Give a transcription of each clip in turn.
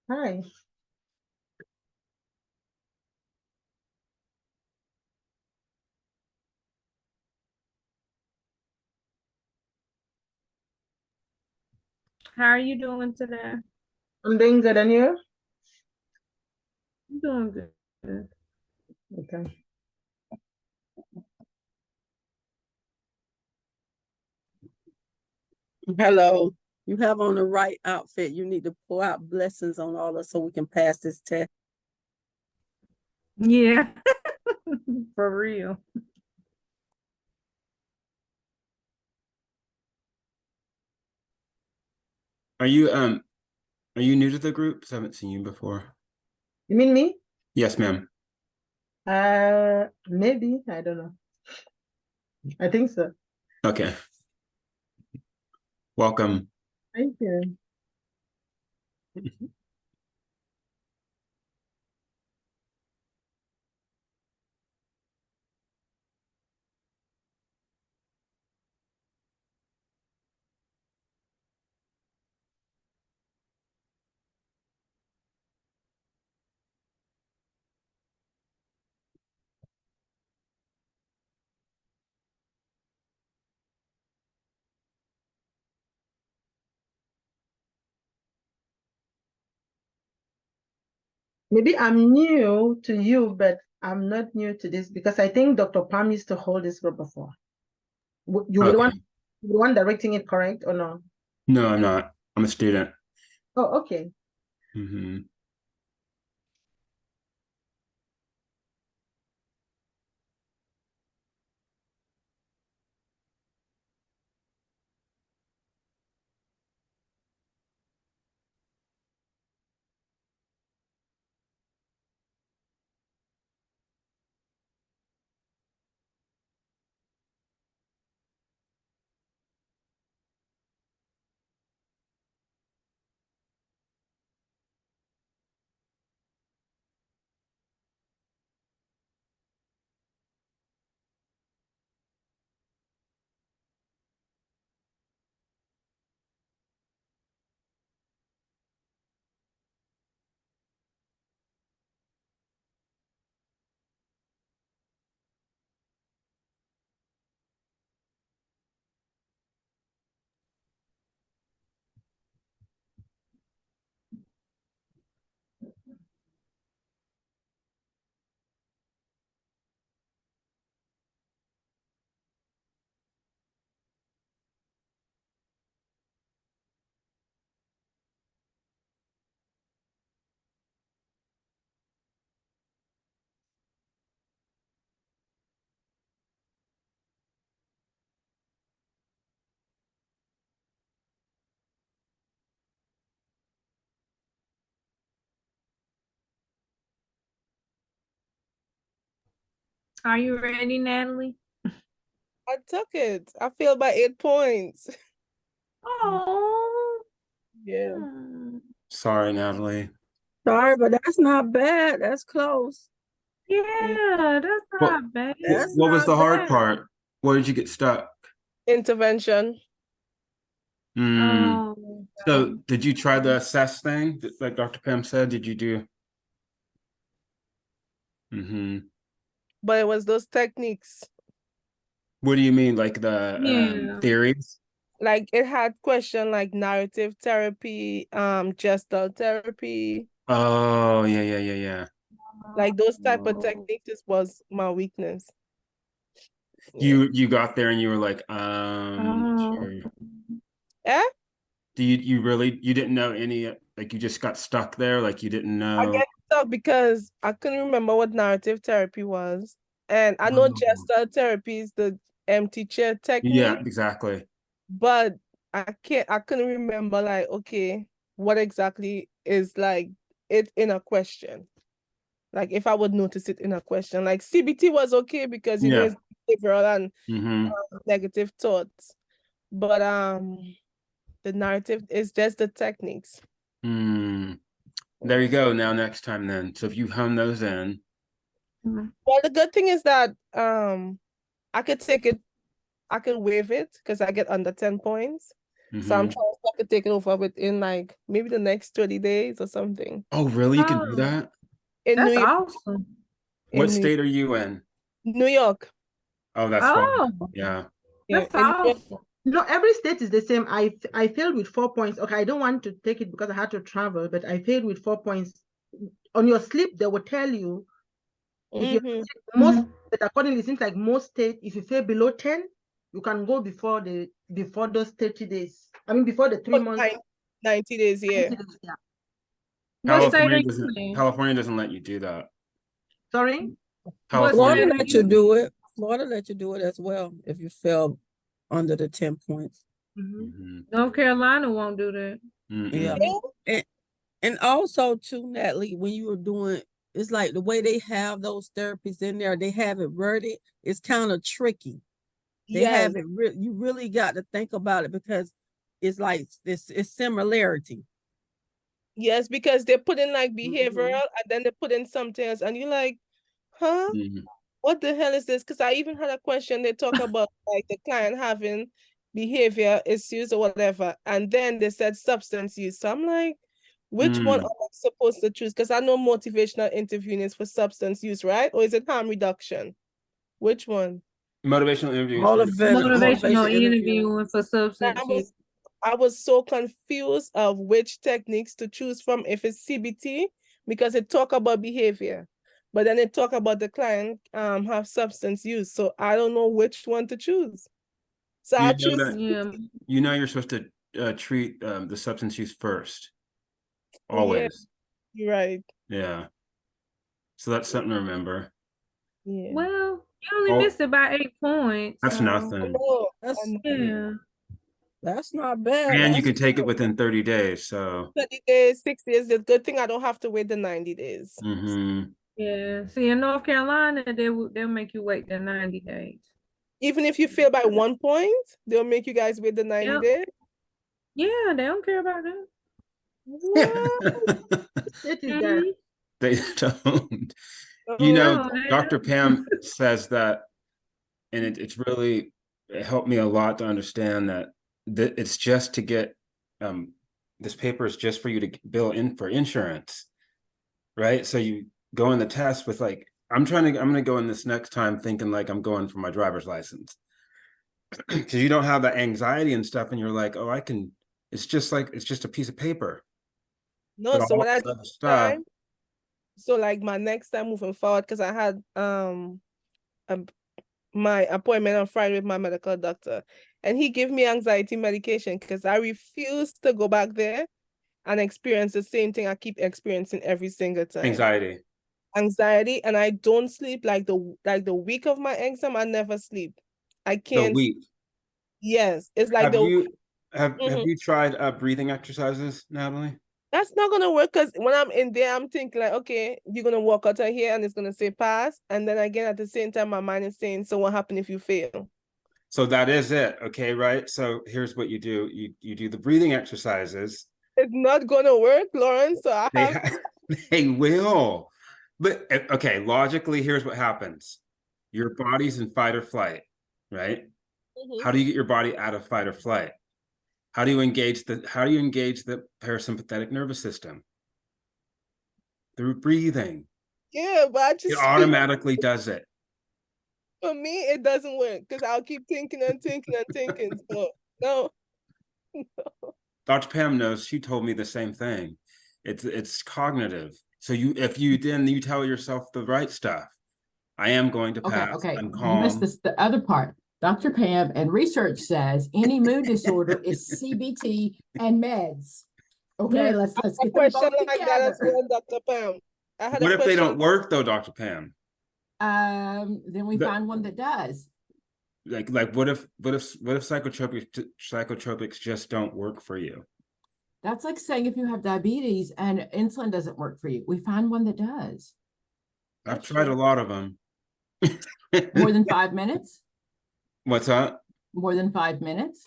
Hi. How are you doing today? I'm doing good, and you? I'm doing good. Okay. Hello. You have on the right outfit. You need to pour out blessings on all of us so we can pass this test. Yeah, for real. Are you new to the group? 'Cause I haven't seen you before. You mean me? Yes, ma'am. Maybe. I don't know. I think so. Okay. Welcome. Thank you. Maybe I'm new to you, but I'm not new to this because I think Dr. Pam used to hold this group before. You were the one, Okay. you were the one directing it, correct or no? No, I'm not. I'm a student. Oh, okay. Hmm. Are you ready, Natalie? I took it. I failed by 8 points. Oh, Yeah. Sorry, Natalie. Sorry, but that's not bad. That's close. yeah, that's What not bad. That's what was not the hard bad. part? Where did you get stuck? Intervention. Mm. Oh, So did you try the assess thing? Like Dr. Pam said, did you do? Hmm. But it was those techniques. What do you mean, like the yeah. theories? Like it had question like narrative therapy, gestalt therapy. Oh, yeah. Like those type of Oh. techniques was my weakness. Yeah. You got there and you were like, Oh. sure. Eh? Do you really you didn't know any, like you just got stuck there, like you didn't I know? get stuck because I couldn't remember what narrative therapy was. And I know Oh. gestalt therapy is the empty chair Yeah, technique, exactly. but I couldn't remember like, okay, what exactly is like it in a question. Like if I would notice it in a question. Like CBT was okay because you know Yeah. it's behavioral and Mm-hmm. negative thoughts. But the narrative is just the techniques. Mm. There you go. Now next time then. So if you hone those in. Well, the good thing is that I could take it, I could waive it because I get under 10 points. So I'm Mm-hmm. trying I could take it over within like maybe the next 30 days or something. Oh, really? You can do Oh, that? In New That's York. awesome. What In state are you in? New York. Oh, that's why. Oh, Yeah. Yeah, that's in New York. awesome. No, every state is the same. I failed with 4 points. Okay, I don't want to take it because I had to travel, but I failed with 4 points. On your slip, they will tell you if you Mhm. most, Mhm. but accordingly, it seems like most states, if you fail below 10, you can go before those 30 days. I mean, before the 3 Oh, months. 90 days, yeah. Yeah. What state are California you doesn't in? California doesn't let you do that. Sorry. What California. Florida state are let you you? do it. Florida let you do it as well if you fell under the 10 points. Mhm. North Carolina won't do that. Yeah. Yeah. And also too, Natalie, when you were doing, it's like the way they have those therapies in there, they have it worded, it's kind of tricky. They Yes. have it you really got to think about it because it's like it's similarity. Yes, because they put in like Mhm. behavioral and then they put in something else, and you're like, huh? What the hell is this? Because I even had a question. They talk about like the client having behavior issues or whatever, and then they said substance use. So I'm like, which one am I supposed to choose? Because I know motivational interviewing is for substance use, right? Or is it harm reduction? Which one? Motivational interviewing is for Motivational interview. interviewing for substance use. I was so confused of which techniques to choose from if it's CBT, because it talk about behavior, but then it talk about the client have substance use. So I don't know which one to choose. So I choose. Yeah. You know you're supposed to treat the substance use first. Yeah, Always. you're right. Yeah. So that's something to remember. Yeah. Well, you only Oh, missed it by 8 points. that's So nothing. Oh, That's yeah. that's not bad. And you That's can take it good. within 30 days. So 30 days, 60 days. The good thing I don't have to wait the 90 days. Yeah. See, in North Carolina, they'll make you wait the 90 days. Even if you fail by 1 point, they'll make you guys wait the 90 Yep. days. Yeah, they don't care about that. What? It is that. They don't. You Oh, know, No, they Dr. don't. Pam says that, and it's really it helped me a lot to understand that it's just to get this paper is just for you to bill in for insurance, right? So you go in the test with like I'm gonna go in this next time thinking like I'm going for my driver's license because you don't have that anxiety and stuff, and you're like, oh, it's just a piece of paper. no, But so all what I this do other next stuff. time, so like my next time moving forward, because I had my appointment on Friday with my medical doctor, and he gave me anxiety medication because I refuse to go back there and experience the same thing I keep experiencing every single time. Anxiety, and I don't sleep like the week of my exam. I never sleep. I The can't. week. Yes, it's like Have you tried breathing exercises, Natalie? That's not gonna work because when I'm in there, I'm thinking like, okay, you're gonna walk out of here and it's gonna say pass, and then again at the same time, my mind is saying, so what happened if you fail? So that is it. Okay, right. So here's what you do. You do the breathing exercises. It's not gonna work, Lauren. So I have. They will. But okay, logically, here's what happens. Your body's in fight or flight, right? How do you get your body out of fight or flight? How do you engage the parasympathetic nervous system? Through breathing. Yeah, but I It just automatically does it. for me, it doesn't work because I'll keep thinking and thinking and thinking. So no. Dr. Pam knows, she told me the same thing. It's cognitive. So if you tell yourself the right stuff. I am going to pass. Okay. I'm You calm. missed the other part. Dr. Pam and research says any mood disorder is CBT and meds. Okay, let's I get had a them question both like that as together. well, Dr. Pam. I had What a if they question. don't work though, Dr. Pam? Then we find one that does. Like what if psychotropics just don't work for you? That's like saying if you have diabetes and insulin doesn't work for you, we find one that does. I've tried a lot of them. More than 5 minutes? What's that? More than 5 minutes?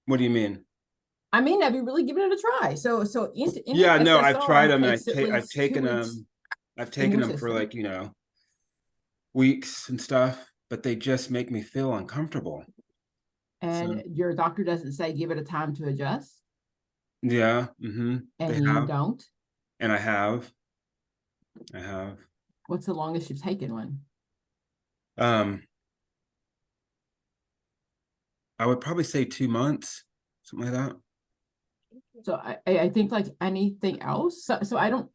What do you mean? I mean, have you really given it a try? So Yeah, no, I've tried them and I've taken them for like, weeks and stuff, but they just make me feel uncomfortable. And your doctor doesn't say give it a time to adjust? Yeah. Mm-hmm. And They you have. don't? And I have. What's the longest you've taken one? I would probably say 2 months, something like that. So I think like anything else. So I don't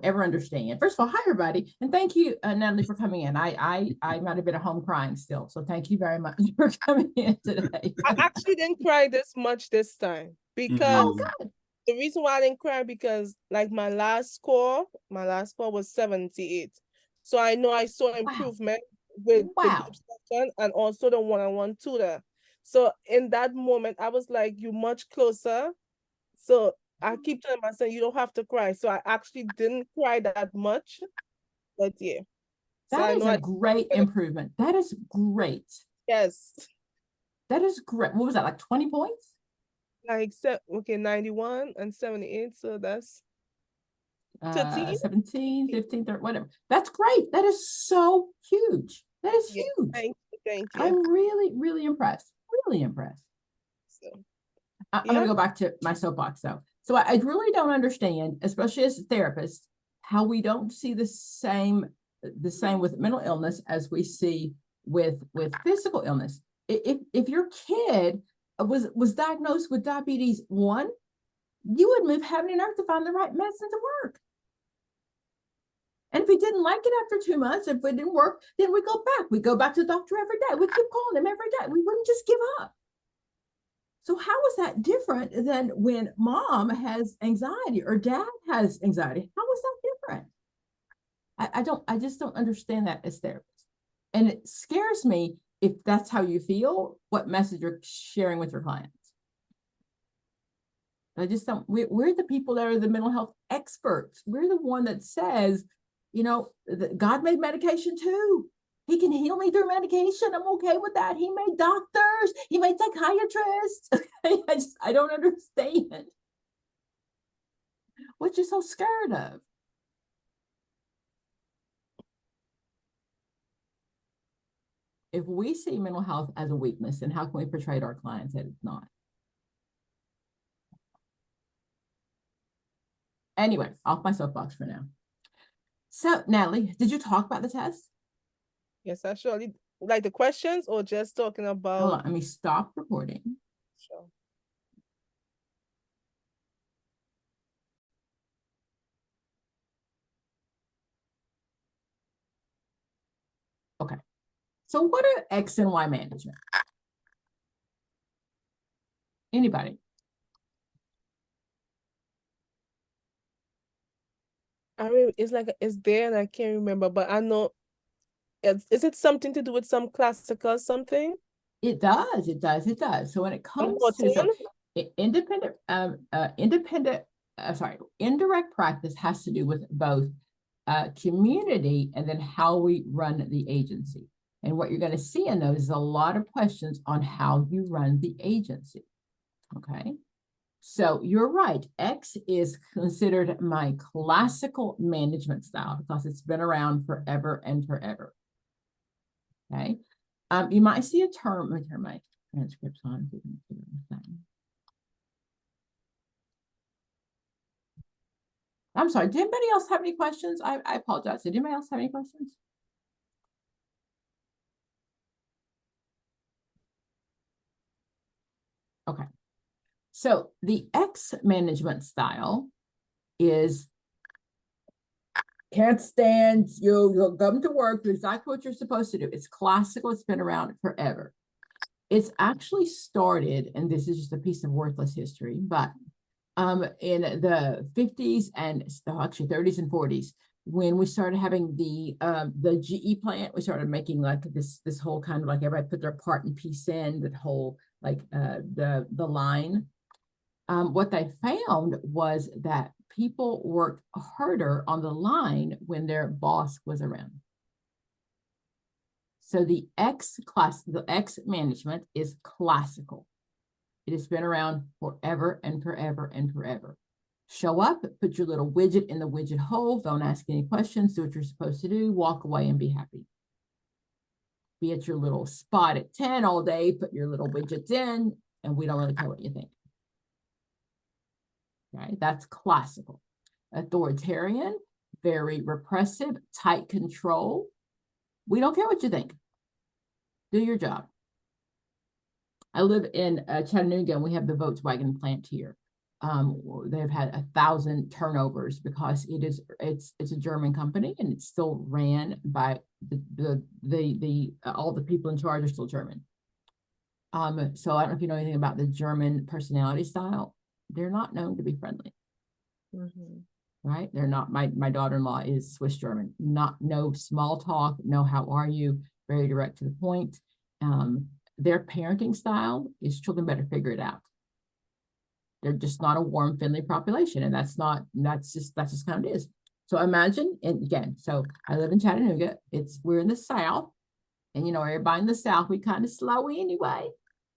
ever understand. First of all, hi everybody, and thank you, Natalie, for coming in. I might have been at home crying still, so thank you very much for coming in today. I actually didn't cry this much this time because the reason why I didn't cry because like my last score was 78. So I know I saw improvement with the group session and also the one-on-one tutor. So in that moment, I was like, you much closer. So I keep telling myself, you don't have to cry. So I actually didn't cry that much. But yeah. That is a great improvement. That is great. Yes. That is great. What was that, like 20 points? Like, okay, 91 and 78. So that's 17, 15, 30, whatever. That's great. That is so huge. That is huge. Thank you. I'm really, really impressed. Really impressed. So, I'm going to go back to my soapbox though. So I really don't understand, especially as a therapist, how we don't see the same with mental illness as we see with physical illness. If your kid was diagnosed with diabetes 1, you would move heaven and earth to find the right medicine to work. And if he didn't like it after 2 months, if it didn't work, then we go back. We go back to the doctor every day. We keep calling him every day. We wouldn't just give up. So how is that different than when mom has anxiety or dad has anxiety? How is that different? I just don't understand that as therapists. And it scares me if that's how you feel, what message you're sharing with your clients. I just don't, we're the people that are the mental health experts. We're the one that says, you know, God made medication too. He can heal me through medication. I'm okay with that. He made doctors. He made psychiatrists. I don't understand. What you're so scared of? If we see mental health as a weakness, then how can we portray to our clients that it's not? Anyway, off my soapbox for now. So, Natalie, did you talk about the test? Yes, I surely like the questions or just talking about. Hold on, let me stop recording. Sure. Okay. So what are X and Y management? Anybody? I mean, it's like it's there and I can't remember, but I know. Is it something to do with some classical something? It does. So when it comes to indirect practice has to do with both community and then how we run the agency. And what you're going to see in those is a lot of questions on how you run the agency. Okay. So you're right. X is considered my classical management style because it's been around forever and forever. Okay. You might see a term. Let me turn my transcripts on. I'm sorry. Did anybody else have any questions? I apologize. Did anybody else have any questions? Okay. So the X management style is can't stand, you'll come to work, do exactly what you're supposed to do. It's classical, it's been around forever. It's actually started, and this is just a piece of worthless history, but in the 50s and actually 30s and 40s, when we started having the GE plant, we started making like this whole kind of like everybody put their part and piece in, that whole like the line. What they found was that people worked harder on the line when their boss was around. So the X management is classical. It has been around forever and forever and forever. Show up, put your little widget in the widget hole, don't ask any questions, do what you're supposed to do, walk away and be happy. Be at your little spot at 10 all day, put your little widgets in, and we don't really care what you think. Okay, that's classical. Authoritarian, very repressive, tight control. We don't care what you think. Do your job. I live in Chattanooga, and we have the Volkswagen plant here. They've had 1,000 turnovers because it's a German company, and it's still ran by all the people in charge are still German. So I don't know if you know anything about the German personality style. They're not known to be friendly. Right? They're not. My daughter-in-law is Swiss German. No small talk. No, how are you? Very direct to the point. Their parenting style is children better figure it out. They're just not a warm, friendly population, and that's just kind of it is. So imagine, and again, so I live in Chattanooga. We're in the South, and everybody in the South, we kind of slow anyway.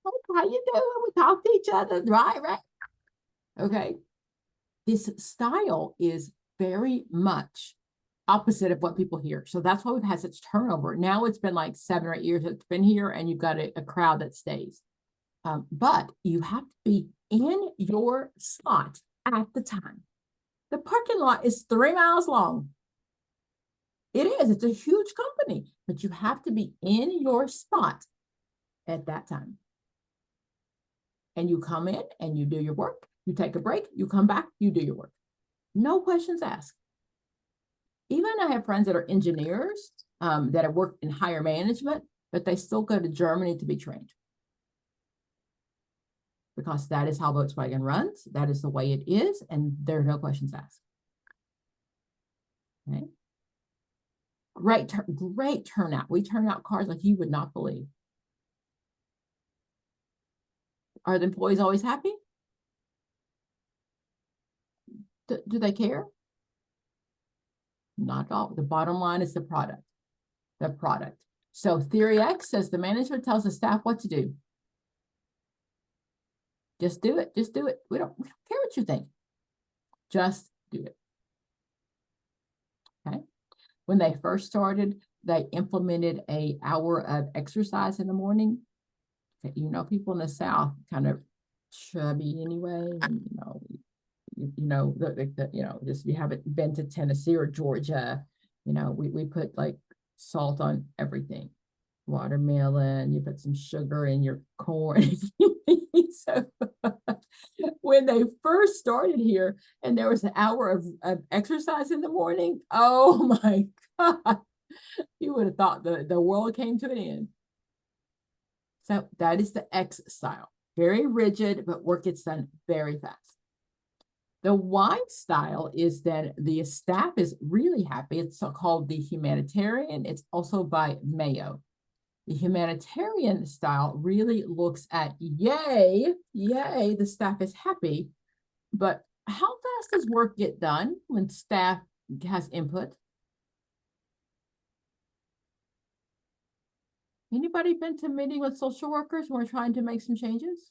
How you doing? We talk to each other, right? Okay. This style is very much opposite of what people hear. So that's why we've had such turnover. Now it's been like 7 or 8 years it's been here, and you've got a crowd that stays. But you have to be in your slot at the time. The parking lot is 3 miles long. It is. It's a huge company, but you have to be in your spot at that time. And you come in and you do your work. You take a break. You come back. You do your work. No questions asked. Even I have friends that are engineers that have worked in higher management, but they still go to Germany to be trained. Because that is how Volkswagen runs. That is the way it is. And there are no questions asked. Okay. Great turnout. We turn out cars like you would not believe. Are the employees always happy? Do they care? Not at all. The bottom line is the product. The product. So Theory X says the management tells the staff what to do. Just do it. Just do it. We don't care what you think. Just do it. Okay. When they first started, they implemented an hour of exercise in the morning. People in the South kind of chubby anyway. And, just if you haven't been to Tennessee or Georgia, we put like salt on everything. Watermelon, you put some sugar in your corn. So when they first started here and there was an hour of exercise in the morning, oh my God, you would have thought the world came to an end. So that is the X style. Very rigid, but work gets done very fast. The Y style is then the staff is really happy. It's called the humanitarian. It's also by Mayo. The humanitarian style really looks at yay, the staff is happy, but how fast does work get done when staff has input? Anybody been to a meeting with social workers when we're trying to make some changes?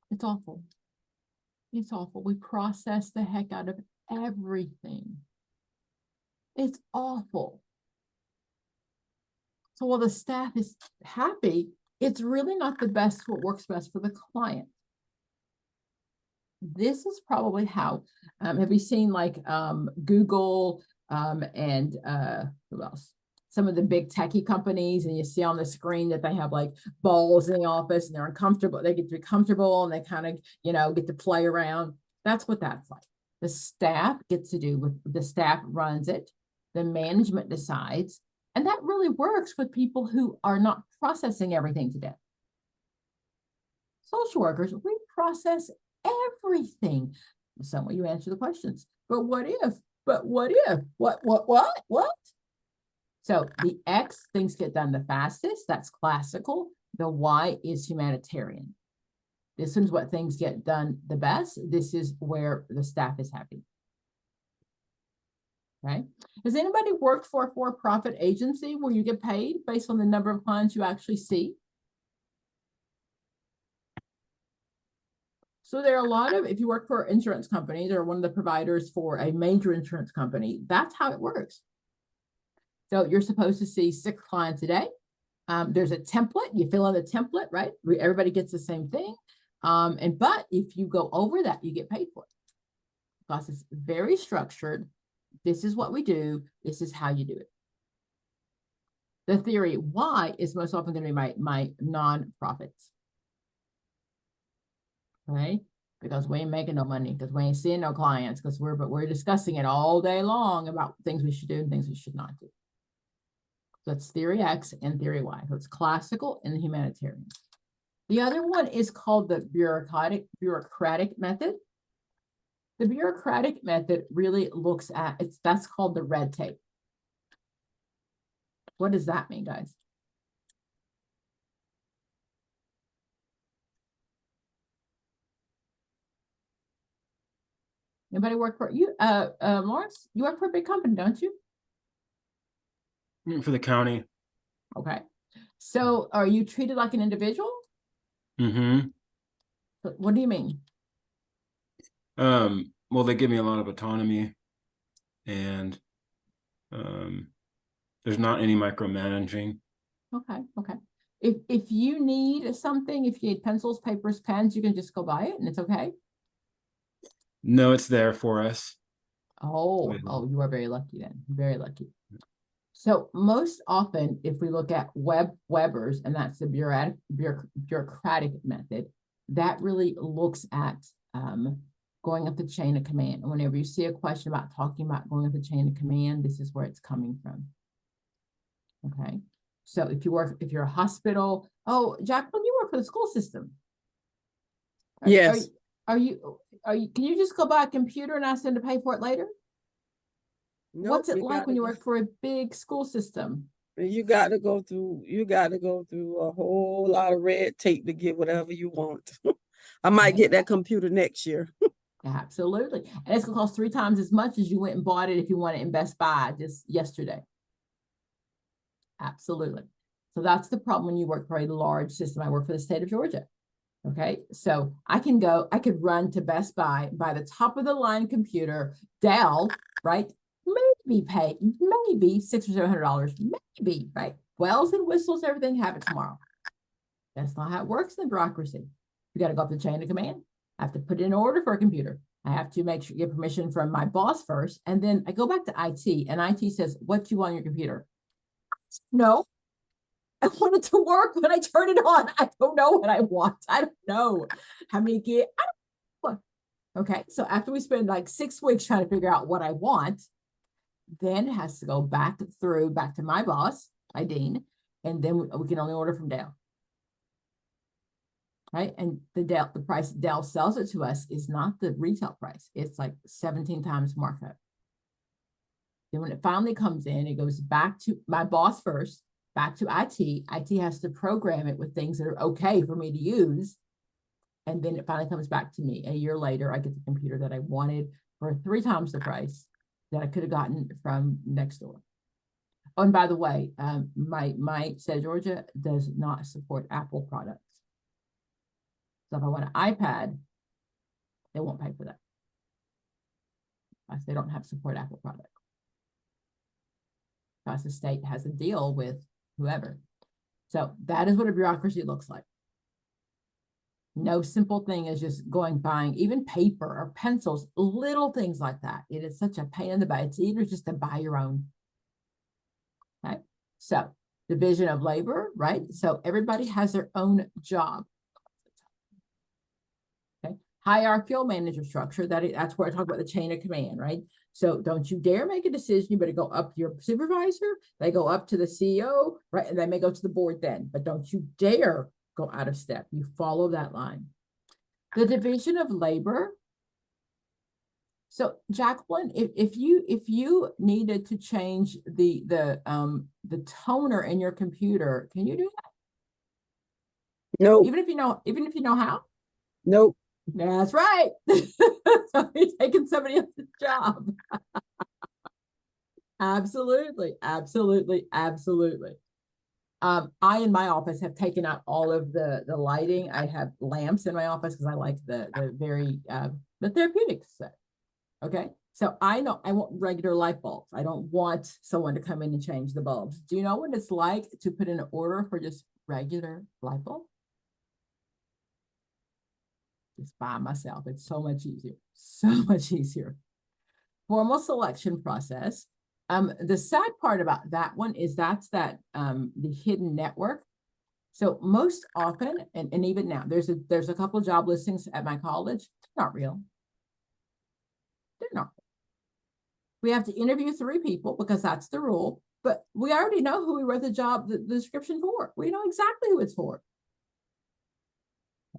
It's awful. It's awful. We process the heck out of everything. It's awful. So while the staff is happy, it's really not the best, what works best for the client. This is probably how, have you seen like Google and who else? Some of the big techie companies, and you see on the screen that they have like balls in the office and they're uncomfortable. They get to be comfortable and they kind of, get to play around. That's what that's like. The staff gets to do, the staff runs it. The management decides. And that really works with people who are not processing everything to death. Social workers, we process everything. Some way you answer the questions. But what if? But what if? What? So the X, things get done the fastest. That's classical. The Y is humanitarian. This is what things get done the best. This is where the staff is happy. Okay. Has anybody worked for a for-profit agency where you get paid based on the number of clients you actually see? So there are a lot of, if you work for insurance companies or one of the providers for a major insurance company, that's how it works. So you're supposed to see 6 clients a day. There's a template. You fill in the template, right? Everybody gets the same thing. But if you go over that, you get paid for it because it's very structured. This is what we do. This is how you do it. The theory why is most often going to be my non-profits. Okay, because we ain't making no money, because we ain't seeing no clients, because we're discussing it all day long about things we should do and things we should not do. So it's theory X and theory Y. So it's classical and humanitarian. The other one is called the bureaucratic method. The bureaucratic method really looks at, that's called the red tape. What does that mean, guys? Anybody work for you? Lawrence, you work for a big company, don't you? For the county. Okay. So are you treated like an individual? Mm-hmm. What do you mean? Well, they give me a lot of autonomy, and there's not any micromanaging. Okay, okay. If you need something, if you need pencils, papers, pens, you can just go buy it and it's okay. No, it's there for us. Oh, you are very lucky then. Very lucky. So most often, if we look at Weber's, and that's the bureaucratic method, that really looks at going up the chain of command. And whenever you see a question about talking about going up the chain of command, this is where it's coming from. Okay. So if you're a hospital, oh, Jacqueline, you work for the school system. Yes. Can you just go buy a computer and ask them to pay for it later? Nope, what's it like when you work for a big school system? You got to go through a whole lot of red tape to get whatever you want. I might get that computer next year. Absolutely. And it's gonna cost 3 times as much as you went and bought it if you want it in Best Buy just yesterday. Absolutely. So that's the problem when you work for a large system. I work for the state of Georgia. Okay, so I could run to Best Buy, buy the top of the line computer, Dell, right? Maybe pay, maybe $600 or $700, maybe, right? Bells and whistles, everything, have it tomorrow. That's not how it works in the bureaucracy. You got to go up the chain of command. I have to put in an order for a computer. I have to make sure, get permission from my boss first. And then I go back to IT, and IT says, what do you want on your computer? No, I want it to work when I turn it on. I don't know what I want. I don't know how many gig. I don't know. Okay, so after we spend like 6 weeks trying to figure out what I want, then it has to go back to my boss, my dean, and then we can only order from Dell. Right, and the price Dell sells it to us is not the retail price. It's like 17 times markup. Then when it finally comes in, it goes back to my boss first, back to IT. IT has to program it with things that are okay for me to use. And then it finally comes back to me. A year later, I get the computer that I wanted for 3 times the price that I could have gotten from next door. Oh, and by the way, my state of Georgia does not support Apple products. So if I want an iPad, they won't pay for that. They don't have support Apple products. Because the state has a deal with whoever. So that is what a bureaucracy looks like. No simple thing is just buying even paper or pencils, little things like that. It is such a pain in the butt. It's easier just to buy your own. Okay. So division of labor, right? So everybody has their own job. Okay. Hierarchical manager structure. That's where I talk about the chain of command, right? So don't you dare make a decision. You better go up to your supervisor. They go up to the CEO, right? And they may go to the board then, but don't you dare go out of step. You follow that line. The division of labor. So Jacqueline, if you needed to change the toner in your computer, can you do that? Nope. Even if you know how? Nope. That's right. So you're taking somebody else's job. Absolutely, absolutely, absolutely. I in my office have taken out all of the lighting. I have lamps in my office because I like the very the therapeutic set. Okay, so I know I want regular light bulbs. I don't want someone to come in and change the bulbs. Do you know what it's like to put in an order for just regular light bulbs? just by myself. It's so much easier, so much easier. Formal selection process. The sad part about that one is that's the hidden network. So most often, and even now, there's a couple of job listings at my college. They're not real. They're not. We have to interview 3 people because that's the rule, but we already know who we wrote the description for. We know exactly who it's for.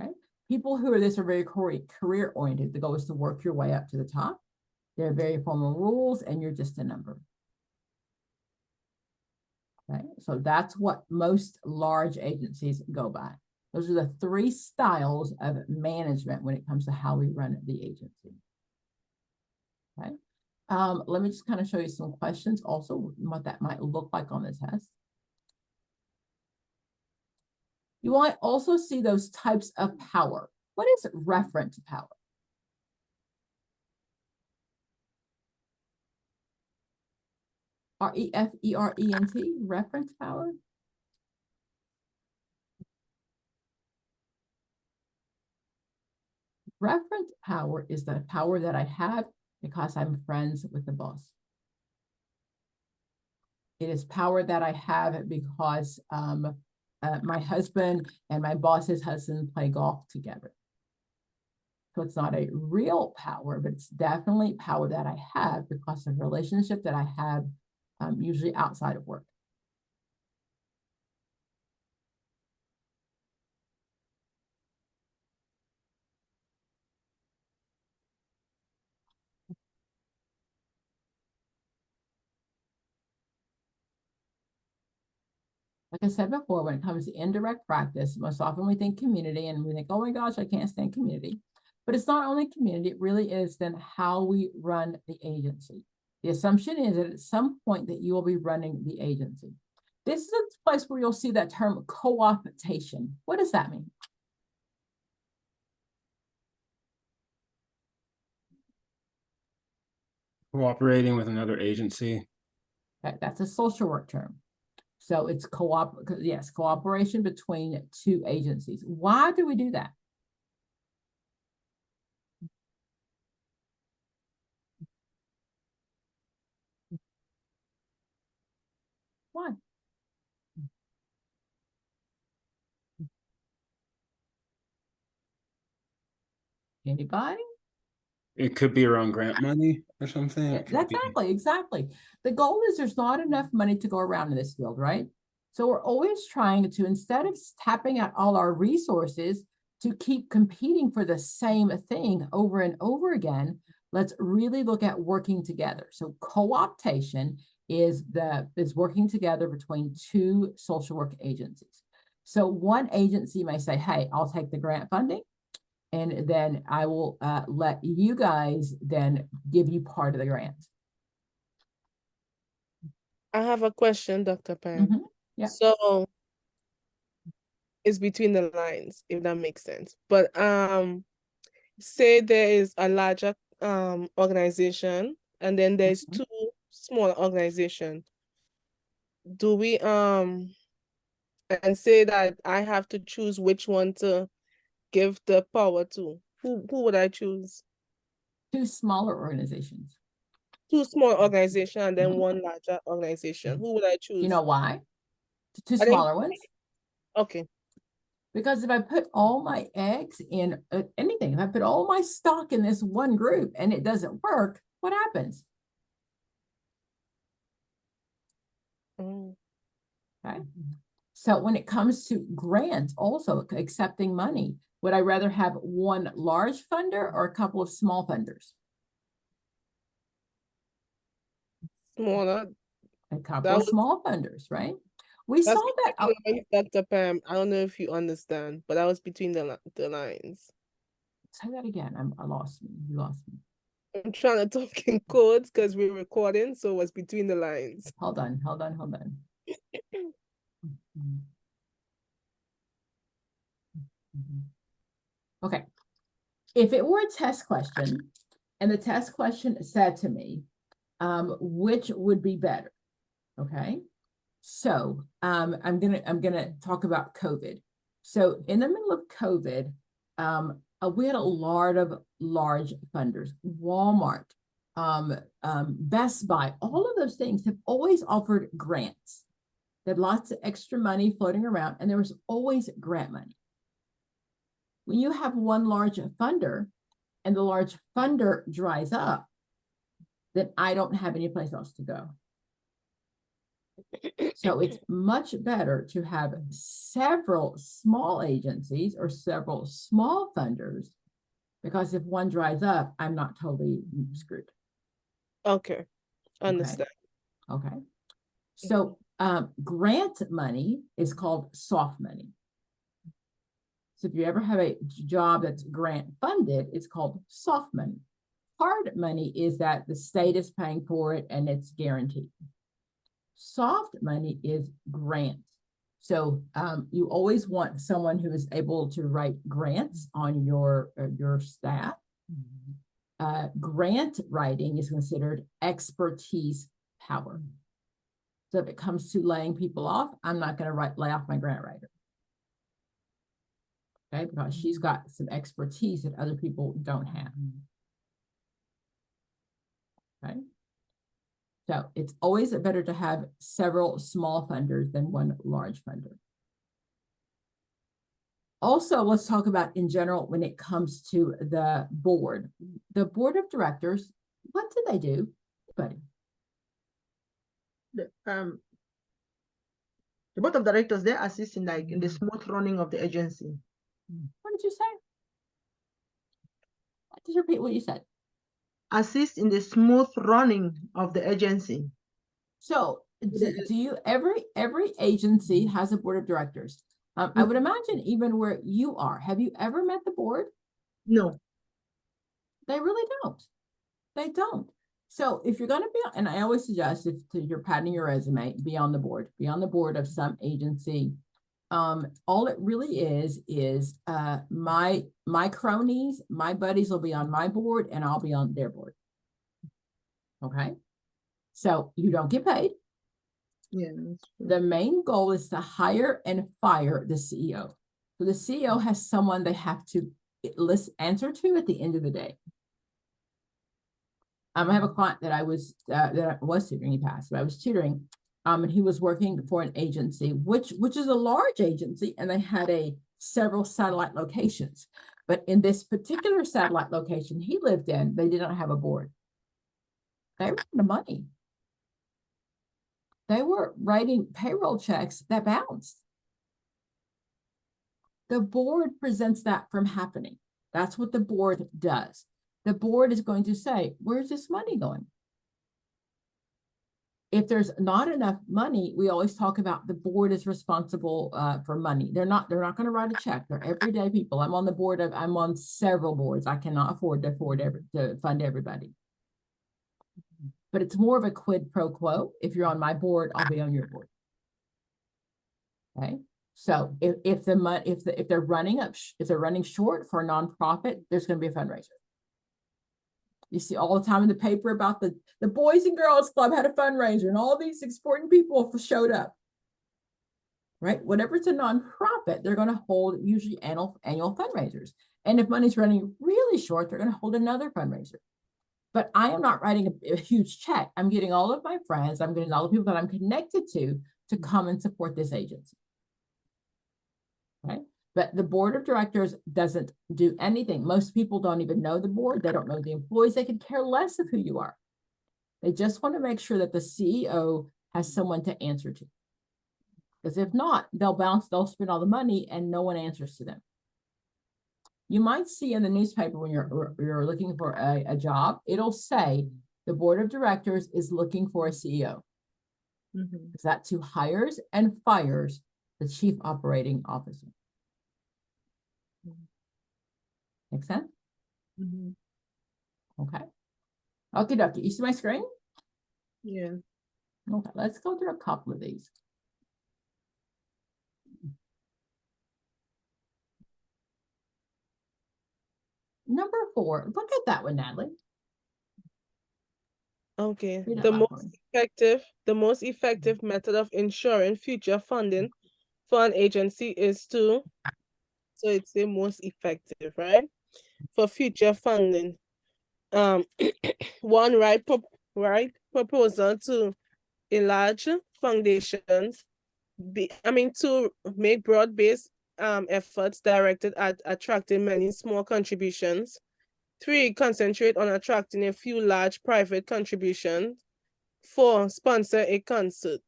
Okay? People who are this are very career oriented. The goal is to work your way up to the top. There are very formal rules, and you're just a number. Okay, so that's what most large agencies go by. Those are the 3 styles of management when it comes to how we run the agency. Okay, let me just kind of show you some questions also, what that might look like on the test. You might also see those types of power. What is referent power? R-E-F-E-R-E-N-T, reference power. Reference power is the power that I have because I'm friends with the boss. It is power that I have because my husband and my boss's husband play golf together. So it's not a real power, but it's definitely power that I have because of the relationship that I have usually outside of work. Like I said before, when it comes to indirect practice, most often we think community and we think, oh my gosh, I can't stand community. But it's not only community, it really is then how we run the agency. The assumption is that at some point that you will be running the agency. This is a place where you'll see that term co-optation. What does that mean? Cooperating with another agency. Okay, that's a social work term. So it's cooperation between 2 agencies. Why do we do that? Why? Anybody? It could be around grant money or something. It could be. Exactly. The goal is there's not enough money to go around in this field, right? So we're always trying to, instead of tapping out all our resources to keep competing for the same thing over and over again, let's really look at working together. So co-optation is working together between 2 social work agencies. So one agency may say, hey, I'll take the grant funding, and then I will let you guys then give you part of the grant. I have a question, Dr. Pam. Mm-hmm. Yeah. So it's between the lines, if that makes sense. But say there is a larger organization and then there's 2 small organizations. Do we and say that I have to choose which one to give the power to? Who would I choose? 2 smaller organizations. 2 small organizations and then 1 larger organization. Who would I choose? You know why? 2 smaller ones? Okay. Because if I put all my eggs in anything, if I put all my stock in this one group and it doesn't work, what happens? Okay. So when it comes to grants, also accepting money, would I rather have 1 large funder or a couple of small funders? Smaller. A couple of small funders, right? We saw that. Dr. Pam, I don't know if you understand, but that was between the lines. Say that again. I lost me. You lost me. I'm trying to talk in codes because we're recording, so it was between the lines. Hold on. Okay. If it were a test question and the test question said to me, which would be better? Okay. So I'm gonna talk about COVID. So in the middle of COVID, we had a lot of large funders. Walmart, Best Buy, all of those things have always offered grants. They had lots of extra money floating around, and there was always grant money. When you have one large funder and the large funder dries up, then I don't have any place else to go. So it's much better to have several small agencies or several small funders, because if one dries up, I'm not totally screwed. Okay, understand. Okay. So grant money is called soft money. So if you ever have a job that's grant funded, it's called soft money. Hard money is that the state is paying for it and it's guaranteed. Soft money is grant. So you always want someone who is able to write grants on your staff. Grant writing is considered expertise power. So if it comes to laying people off, I'm not going to lay off my grant writer. Okay, because she's got some expertise that other people don't have. Okay. So it's always better to have several small funders than one large funder. Also, let's talk about in general when it comes to the board. The board of directors, what do they do? Buddy. The board of directors, they assist in in the smooth running of the agency. What did you say? Just repeat what you said. Assist in the smooth running of the agency. So do you, every agency has a board of directors. I would imagine even where you are, have you ever met the board? No. They really don't. They don't. So if you're going to be, and I always suggest if you're padding your resume, be on the board of some agency. All it really is my cronies, my buddies will be on my board and I'll be on their board. Okay. So you don't get paid. Yeah. The main goal is to hire and fire the CEO. So the CEO has someone they have to answer to at the end of the day. I have a client that I was tutoring, he passed, but I was tutoring, and he was working for an agency, which is a large agency, and they had several satellite locations. But in this particular satellite location he lived in, they did not have a board. They were out of money. They were writing payroll checks that bounced. The board prevents that from happening. That's what the board does. The board is going to say, where's this money going? If there's not enough money, we always talk about the board is responsible for money. They're not going to write a check. They're everyday people. I'm on several boards. I cannot afford to fund everybody. But it's more of a quid pro quo. If you're on my board, I'll be on your board. Okay. So if they're running short for a nonprofit, there's going to be a fundraiser. You see all the time in the paper about the Boys and Girls Club had a fundraiser and all these important people showed up. Right? Whenever it's a nonprofit, they're going to hold usually annual fundraisers. And if money's running really short, they're going to hold another fundraiser. But I am not writing a huge check. I'm getting all of my friends, I'm getting all the people that I'm connected to come and support this agency. Okay. But the board of directors doesn't do anything. Most people don't even know the board. They don't know the employees. They could care less of who you are. They just want to make sure that the CEO has someone to answer to. Because if not, they'll spend all the money and no one answers to them. You might see in the newspaper when you're looking for a job, it'll say the board of directors is looking for a CEO. Because that's who hires and fires the chief operating officer. Make sense? Okay. Okay, dokie. You see my screen? Yeah. Okay, let's go through a couple of these. Number 4, look at that one, Natalie. Okay. Read it The loud most effective method of ensuring future funding for an agency is to, so it's the most effective, right? for future funding. One, write proposal to enlarge foundations. To make broad-based efforts directed at attracting many small contributions. 3, concentrate on attracting a few large private contributions. 4, sponsor a concert.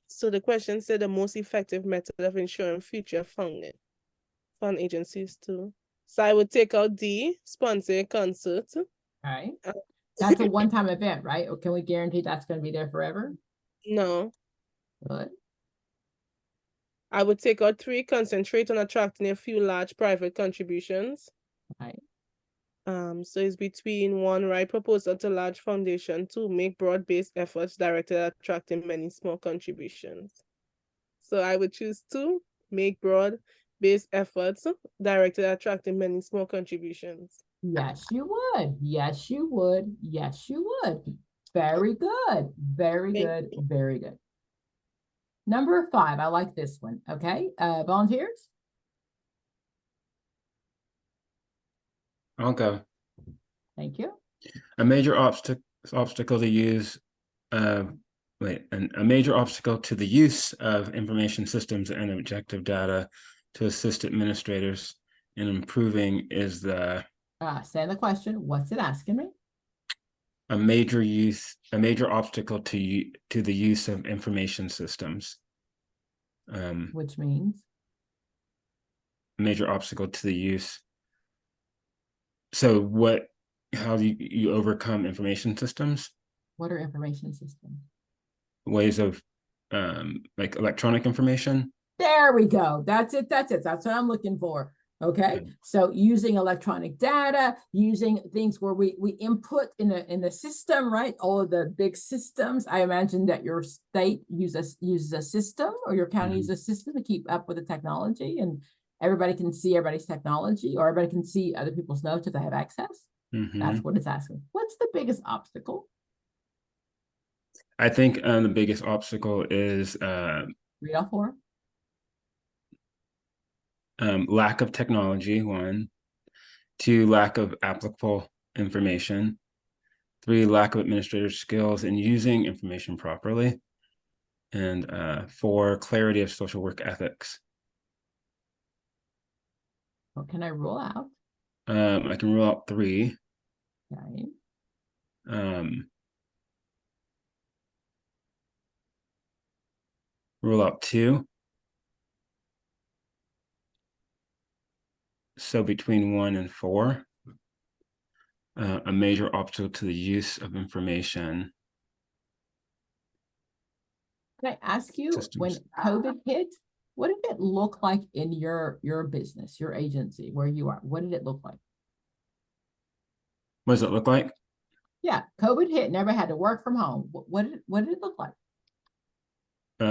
So the question said the most effective method of ensuring future funding. Fund agencies too. So I would take out D, sponsor a concert. Right. That's a one-time event, right? Or can we guarantee that's going to be there forever? No. Good. I would take out 3, concentrate on attracting a few large private contributions. Right. So it's between 1, write proposal to large foundation. 2, make broad-based efforts directed at attracting many small contributions. So I would choose 2, make broad-based efforts directed at attracting many small contributions. Yes, you would. Yes, you would. Yes, you would. Very good. Very good. Very good. Number 5, I like this one. Okay. Volunteers? I'll go. Thank you. A major obstacle to use a major obstacle to the use of information systems and objective data to assist administrators in improving is the Say the question. What's it asking me? a major obstacle to the use of information systems. Which means major obstacle to the use. So how do you overcome information systems? what are information systems? Ways of like electronic information. There we go. That's it. That's it. That's what I'm looking for. Okay. So using electronic data, using things where we input in the system, right? All of the big systems. I imagine that your state uses a system, or your county uses a system to keep up with the technology, and everybody can see everybody's technology, or everybody can see other people's notes if they have access. That's what it's asking. What's the biggest obstacle? I think the biggest obstacle is Read all 4. Lack of technology, 1. 2, lack of applicable information. 3, lack of administrator skills in using information properly. And 4, clarity of social work ethics. What can I rule out? I can rule out 3. Okay. Rule out 2. So between 1 and 4, a major obstacle to the use of information. Can I ask you, when COVID hit, what did it look like in your business, your agency, where you are? What did it look like? What does it look like? Yeah, COVID hit and everybody had to work from home. What did it look like? We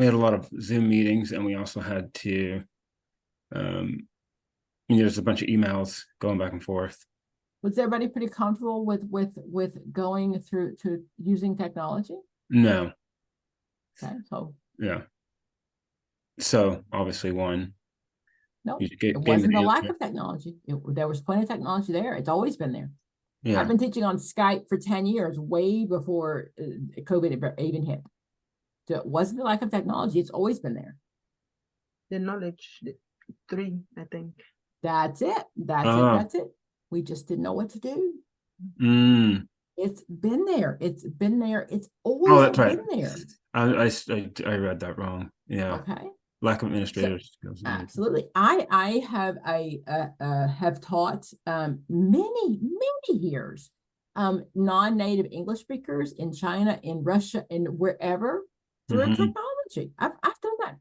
had a lot of Zoom meetings, and we also had to there's a bunch of emails going back and forth. Was everybody pretty comfortable with going through to using technology? No. Okay, so yeah. So obviously 1. No, it wasn't a lack of technology. There was plenty of technology there. It's always been there. Yeah. I've been teaching on Skype for 10 years, way before COVID even hit. So it wasn't a lack of technology. It's always been there. The knowledge, 3, I think. That's it. That's it. We just didn't know what to do. It's been there. It's been there. It's always been there. I read that wrong. Yeah. Okay. Lack of administrative skills. Absolutely. I have taught many years non-native English speakers in China, in Russia, and wherever through technology. I've done that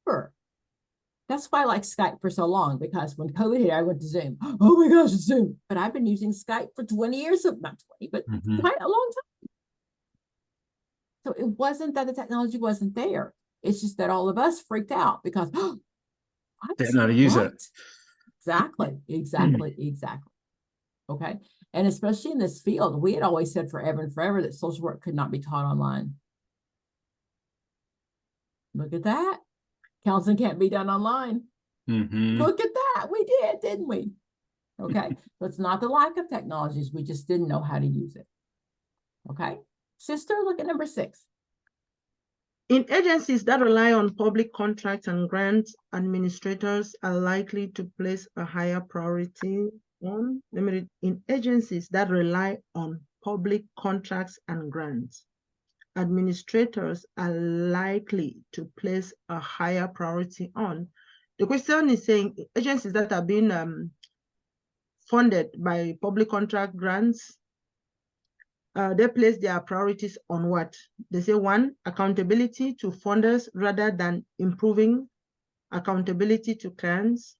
forever. That's why I like Skype for so long, because when COVID hit, I went to Zoom. Oh my gosh, it's Zoom. But I've been using Skype for 20 years, not 20, but quite a long time. So it wasn't that the technology wasn't there. It's just that all of us freaked out because I didn't know how to use it. Exactly. Okay. And especially in this field, we had always said forever and forever that social work could not be taught online. Look at that. Counseling can't be done online. Look at that. We did, didn't we? Okay. So it's not the lack of technologies. We just didn't know how to use it. Okay. Sister, look at number 6. In agencies that rely on public contracts and grants, administrators are likely to place a higher priority on, let me read, in agencies that rely on public contracts and grants, administrators are likely to place a higher priority on. The question is saying agencies that are being funded by public contract grants, they place their priorities on what? They say 1, accountability to funders rather than improving accountability to clients.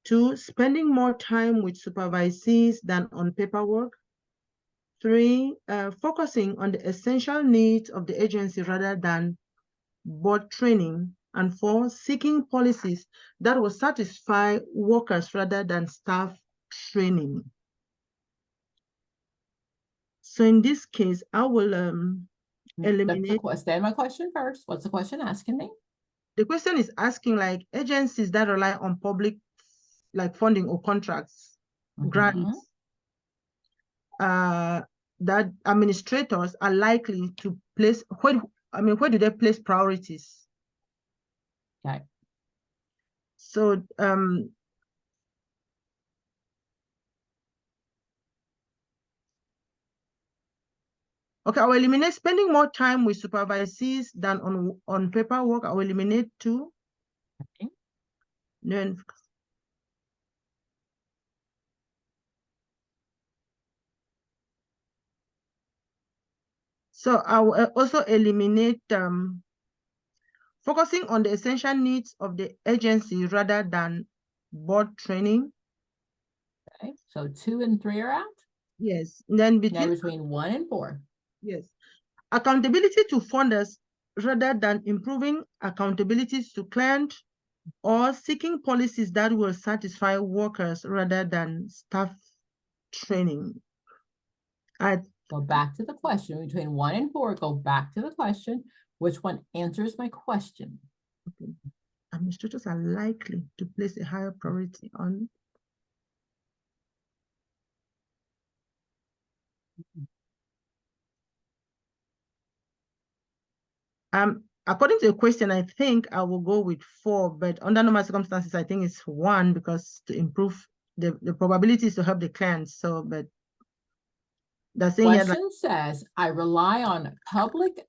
2, spending more time with supervisees than on paperwork. 3, focusing on the essential needs of the agency rather than board training. And 4, seeking policies that will satisfy workers rather than staff training. So in this case, I will eliminate. Stand my question first. What's the question asking me? The question is asking like agencies that rely on public, like funding or contracts, grants, that administrators are likely to place, where do they place priorities? Okay. So okay, I will eliminate spending more time with supervisees than on paperwork. I will eliminate 2. Okay. Then so I will also eliminate focusing on the essential needs of the agency rather than board training. Okay. So 2 and 3 are out. Yes. And then between 1 and 4. Yes. Accountability to funders rather than improving accountabilities to client, or seeking policies that will satisfy workers rather than staff training. Go back to the question. Between 1 and 4, go back to the question. Which one answers my question? Okay. Administrators are likely to place a higher priority on. According to the question, I think I will go with 4, but under normal circumstances, I think it's 1 because to improve the probabilities to help the clients. So, but the question says, I rely on public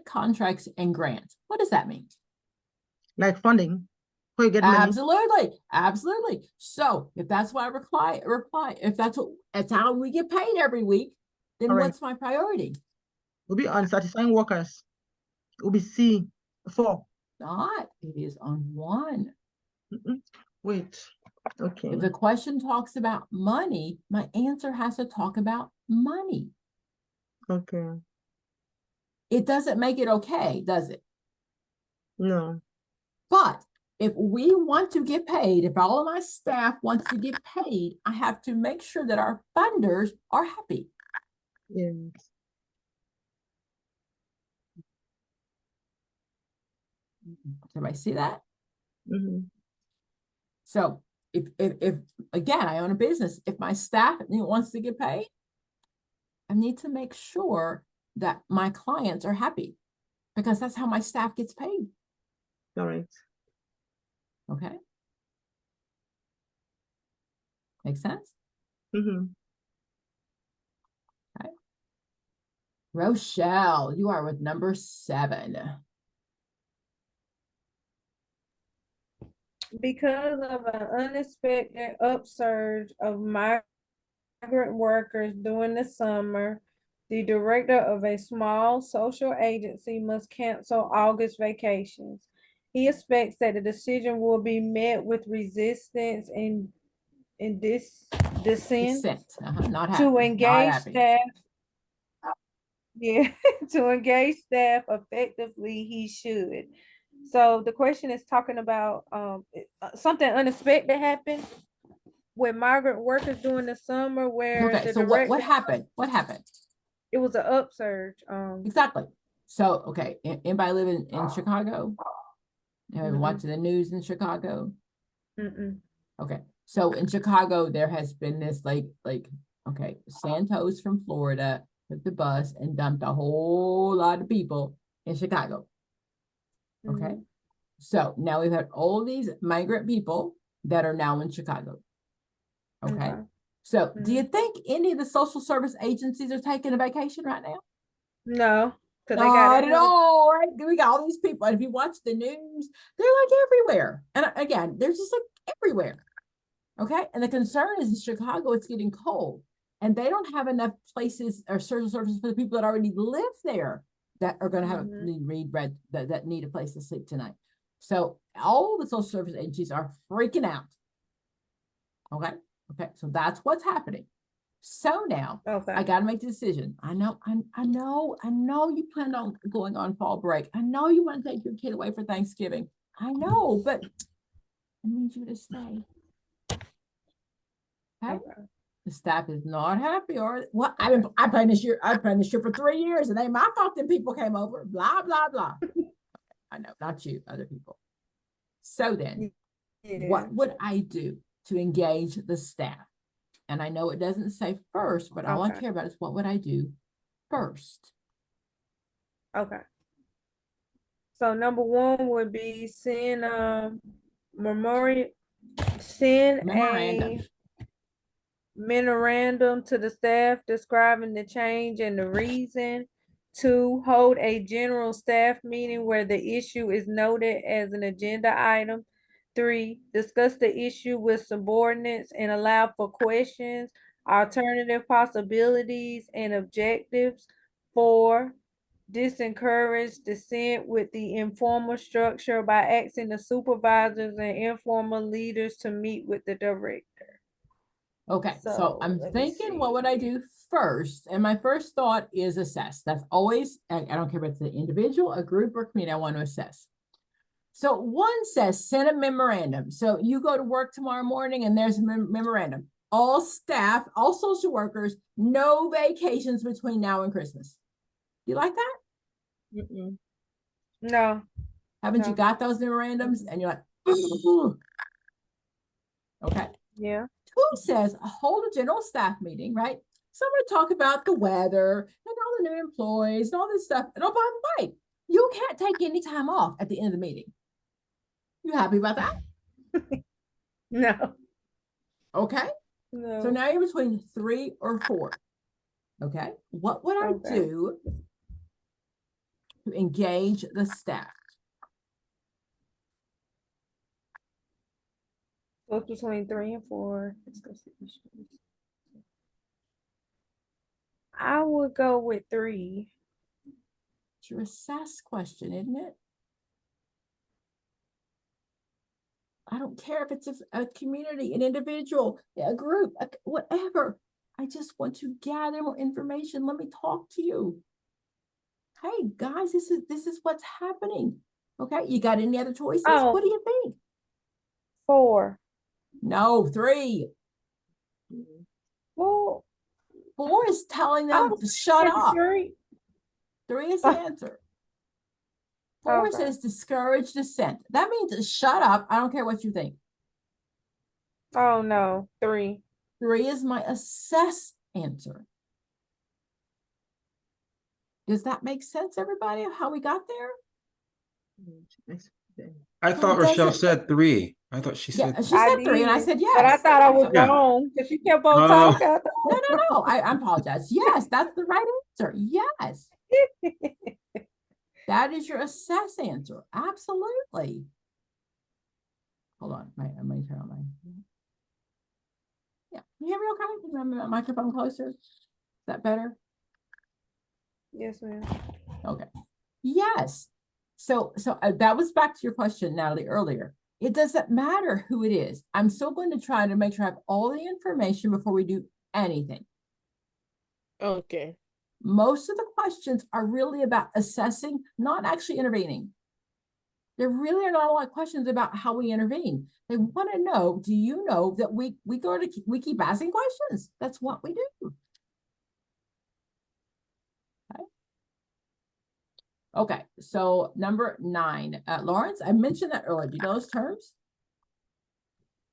contracts and grants. What does that mean? Like funding, where you get money. Absolutely. So if that's why I reply, if that's how we get paid every week, then what's my priority? Will be on satisfying workers. It will be C, 4. Not, it is on 1. Wait, okay. If the question talks about money, my answer has to talk about money. Okay. It doesn't make it okay, does it? No. But if we want to get paid, if all of my staff wants to get paid, I have to make sure that our funders are happy. Yes. Everybody see that? Mm-hmm. So if again, I own a business, if my staff wants to get paid, I need to make sure that my clients are happy, because that's how my staff gets paid. All right. Okay. Make sense? Mm-hmm. Okay. Rochelle, you are with number 7. Because of an unexpected upsurge of migrant workers during the summer, the director of a small social agency must cancel August vacations. He expects that the decision will be met with resistance and dissent Not to happy. engage staff. Yeah, to engage staff effectively, he should. So the question is talking about something unexpected happened with migrant workers during the summer, where okay, so what happened? What happened? It was an upsurge. Exactly. So okay, anybody live in Chicago? Have you been watching the news in Chicago? Mm-mm. Okay. So in Chicago, there has been this okay, Santos from Florida took the bus and dumped a whole lot of people in Chicago. Okay. So now we've had all these migrant people that are now in Chicago. Okay. So do you think any of the social service agencies are taking a vacation right now? No. Not at all, right? We got all these people. And if you watch the news, they're like everywhere. And again, they're just like everywhere. Okay. And the concern is in Chicago, it's getting cold. And they don't have enough places or social services for the people that already live there that are going to have that need a place to sleep tonight. So all the social service agencies are freaking out. Okay. Okay. So that's what's happening. So now I got to make the decision. I know you plan on going on fall break. I know you want to take your kid away for Thanksgiving. I know, but I need you to stay. Okay. The staff is not happy, or what? I planned this year for 3 years, and it ain't my fault that people came over. Blah blah blah. I know, not you, other people. So then, what would I do to engage the staff? And I know it doesn't say first, but all I care about is what would I do first? Okay. So number one would be send memorandum to the staff describing the change and the reason. 2, hold a general staff meeting where the issue is noted as an agenda item. 3, discuss the issue with subordinates and allow for questions, alternative possibilities, and objectives. 4, disencourage dissent with the informal structure by asking the supervisors and informal leaders to meet with the director. Okay, so I'm thinking, what would I do first? And my first thought is assess. That's always, I don't care if it's an individual, a group, or community, I want to assess. So 1 says send a memorandum. So you go to work tomorrow morning and there's a memorandum. All staff, all social workers, no vacations between now and Christmas. Do you like that? No. Haven't you got those memorandums? And you're like, ooh. Okay. Yeah. 2 says hold a general staff meeting, right? So I'm going to talk about the weather and all the new employees and all this stuff. And oh, by the way, you can't take any time off at the end of the meeting. You happy about that? No. Okay. No. So now you're between 3 or 4. Okay. What would I do to engage the staff? Both between 3 and 4. I would go with 3. It's your assess question, isn't it? I don't care if it's a community, an individual, a group, whatever. I just want to gather more information. Let me talk to you. Hey guys, this is what's happening. Okay, you got any other choices? What do you think? 4. No, 3. Well, 4 is telling them to shut up. 3 is the answer. 4 says discourage dissent. That means to shut up. I don't care what you think. Oh no, 3. 3 is my assess answer. Does that make sense, everybody, of how we got there? I thought Rochelle said 3. I thought she said. She said 3, and I said yes. But I thought I was wrong because she kept on talking. No. I apologize. Yes, that's the right answer. Yes. That is your assess answer. Absolutely. Hold on. I'm going to turn on my. Yeah. Can you hear me okay? Can my microphone closer? Is that better? Yes, ma'am. Okay. Yes. So that was back to your question, Natalie, earlier. It doesn't matter who it is. I'm still going to try to make sure I have all the information before we do anything. Okay. Most of the questions are really about assessing, not actually intervening. There really are not a lot of questions about how we intervene. They want to know, do you know that we keep asking questions? That's what we do. Okay. Okay, so number 9, Lawrence, I mentioned that earlier. Do you know those terms?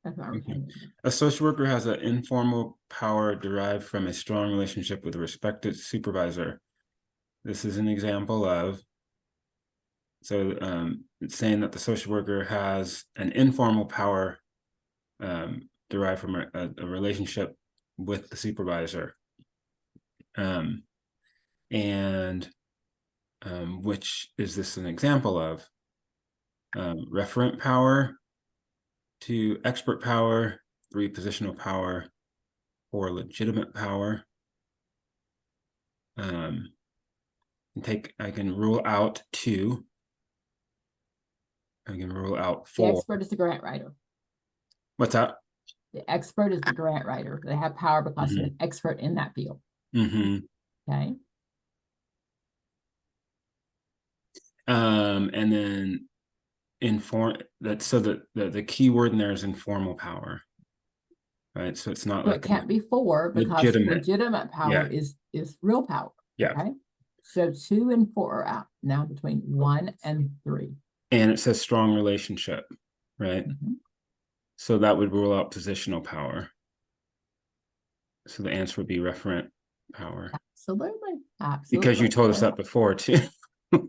That's not okay. A social worker has an informal power derived from a strong relationship with a respected supervisor. This is an example of, so it's saying that the social worker has an informal power derived from a relationship with the supervisor. Which is this an example of? Referent power to expert power, 3 positional power, 4 legitimate power. I can rule out 2. I can rule out The 4. expert is the grant writer. What's that? The expert is the grant writer. They have power because they're an expert in that field. Okay. And then the key word in there is informal power, right? So it's not So like it can't be 4 because legitimate power is real power. Yeah. Okay. So 2 and 4 are out now between 1 and 3. And it says strong relationship, right? So that would rule out positional power. So the answer would be referent power. Absolutely. Because you told us that before too.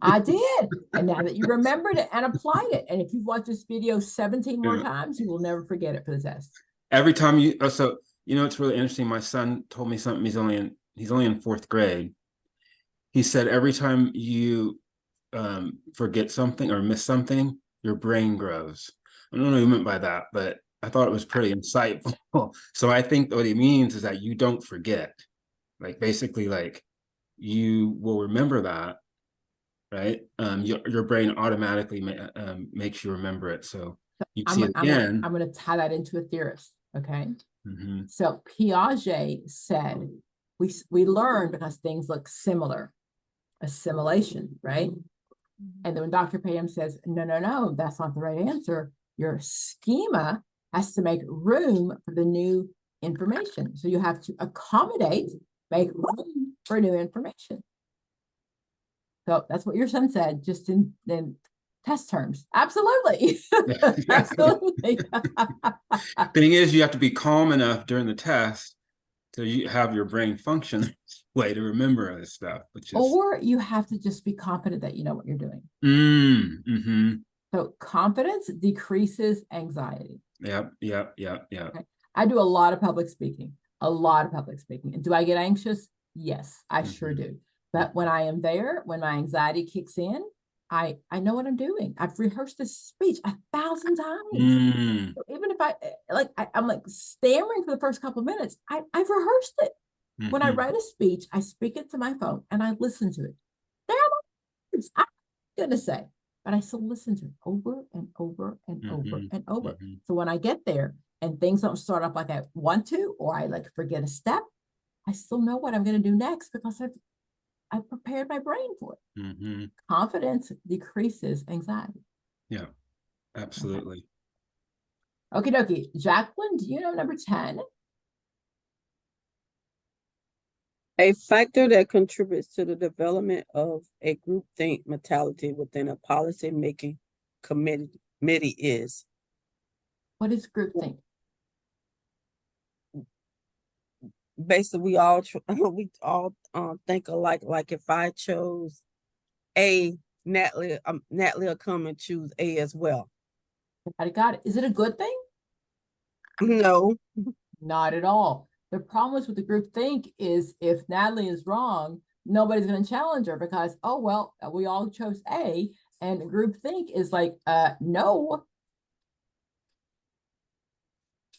I did. And now that you remembered it and applied it, and if you've watched this video 17 more times, you will never forget it for the test. Every time it's really interesting. My son told me something. He's only in 4th grade. He said every time you forget something or miss something, your brain grows. I don't know what he meant by that, but I thought it was pretty insightful. So I think what he means is that you don't forget. Like basically, like you will remember that, right? Your brain automatically makes you remember it. So you see it again. I'm going to tie that into a theorist. Okay. So Piaget said we learn because things look similar. Assimilation, right? And then when Dr. Pam says, no, that's not the right answer, your schema has to make room for the new information. So you have to accommodate, make room for new information. So that's what your son said, just in test terms. Absolutely. Absolutely. Thing is, you have to be calm enough during the test so you have your brain function way to remember this stuff. Or you have to just be confident that you know what you're doing. So confidence decreases anxiety. Yep. Okay. I do a lot of public speaking. And do I get anxious? Yes, I sure do. But when I am there, when my anxiety kicks in, I know what I'm doing. I've rehearsed this speech 1,000 times. So even if I'm like stammering for the first couple of minutes, I've rehearsed it. When I write a speech, I speak it to my phone and I listen to it. There are words I'm going to say, but I still listen to it over and over and over and over. So when I get there and things don't start up like I want to, or I like forget a step, I still know what I'm going to do next because I've prepared my brain for it. Confidence decreases anxiety. Yeah, absolutely. Okie dokie. Jacqueline, do you know number 10? A factor that contributes to the development of a groupthink mentality within a policy-making committee is. What is groupthink? Basically, we all think alike. Like if I chose A, Natalie will come and choose A as well. I got it. Is it a good thing? No, not at all. The problem with the group think is if Natalie is wrong, nobody's going to challenge her because, oh, well, we all chose A, and group think is like, no.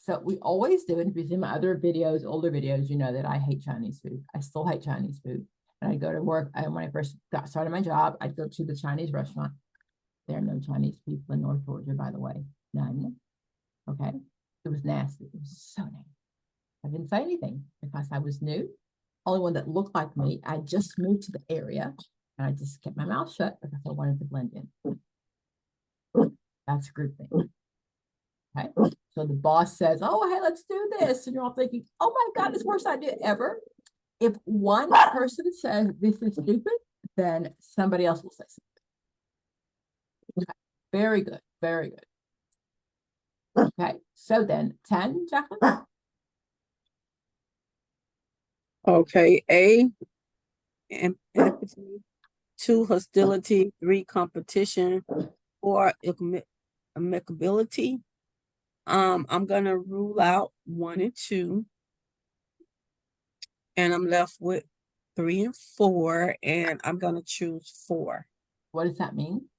So we always do, and if you see my other videos, older videos, you know that I hate Chinese food. I still hate Chinese food. And I go to work, and when I first started my job, I'd go to the Chinese restaurant. There are no Chinese people in North Georgia, by the way. None. Okay. It was nasty. It was so nasty. I didn't say anything because I was new. Only one that looked like me. I just moved to the area and I just kept my mouth shut because I wanted to blend in. That's a group thing. Okay. So the boss says, oh, hey, let's do this. And you're all thinking, oh my God, it's the worst idea ever. If one person says this is stupid, then somebody else will say something. Okay. Very good. Very good. Okay. So then 10, Jacqueline? Okay, A, empathy, 2, hostility, 3, competition, 4, amicability. I'm gonna rule out 1 and 2. And I'm left with 3 and 4, and I'm gonna choose 4. What does that mean?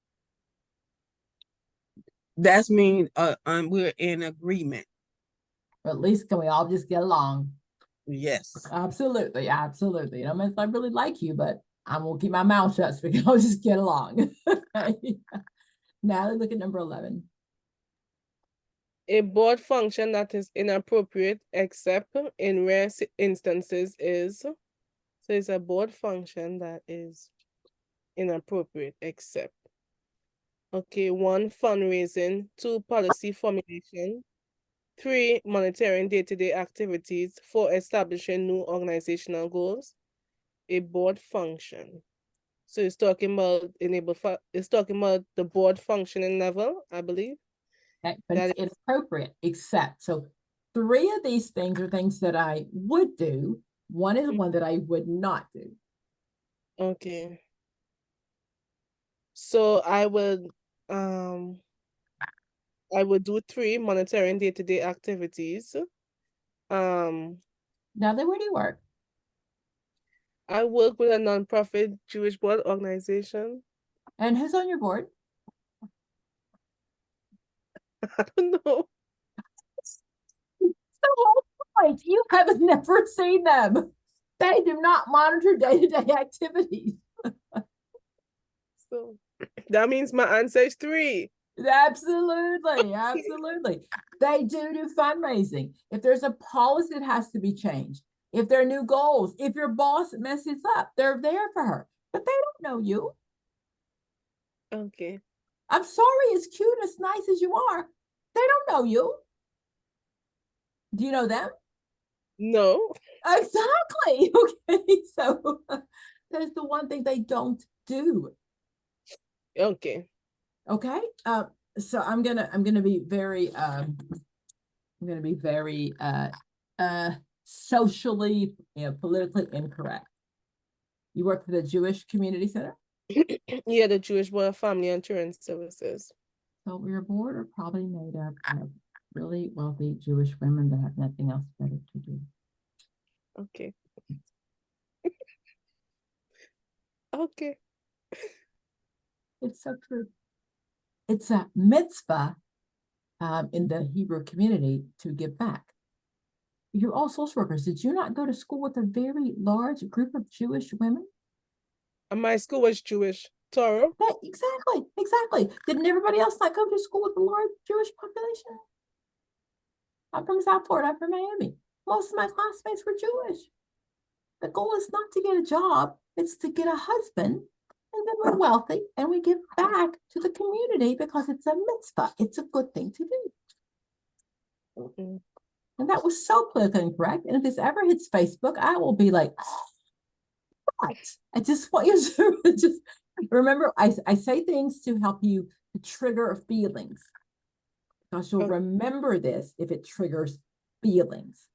That's mean we're in agreement. Or at least can we all just get along? Yes. Absolutely, absolutely. I mean, I really like you, but I won't keep my mouth shut so we can all just get along. Okay. Now look at number 11. A board function that is inappropriate except in rare instances is, so it's a board function that is inappropriate except. Okay, 1, fundraising, 2, policy formulation, 3, monitoring day-to-day activities, 4, establishing new organizational goals. A board function. So it's talking about it's talking about the board functioning level, I believe. Okay, but it's inappropriate except. So 3 of these things are things that I would do. 1 is one that I would not do. Okay. So I would do 3, monitoring day-to-day activities. Now then, where do you work? I work with a nonprofit Jewish board organization. And who's on your board? I don't know. The whole point. You have never seen them. They do not monitor day-to-day activities. So that means my answer is 3. Absolutely, absolutely. They do fundraising. If there's a policy that has to be changed, if there are new goals, if your boss messes up, they're there for her. But they don't know you. Okay. I'm sorry, as cute, as nice as you are, they don't know you. Do you know them? No. Exactly. Okay, so there's the one thing they don't do. Okay. Okay. So I'm gonna be very socially, politically incorrect. You work for the Jewish Community Center? Yeah, the Jewish Board of Family and Children's Services. So your board are probably made up of really wealthy Jewish women that have nothing else better to do. Okay. Okay. It's so true. It's a mitzvah in the Hebrew community to give back. You're all social workers. Did you not go to school with a very large group of Jewish women? And my school was Jewish. Torah. Yeah, exactly. Didn't everybody else not go to school with a large Jewish population? I'm from South Florida. I'm from Miami. Most of my classmates were Jewish. The goal is not to get a job. It's to get a husband. And then we're wealthy and we give back to the community because it's a mitzvah. It's a good thing to do. Mm-hmm. And that was so politically incorrect. And if this ever hits Facebook, I will be like, what? I just want you to just remember, I say things to help you to trigger feelings. Because you'll remember this if it triggers feelings.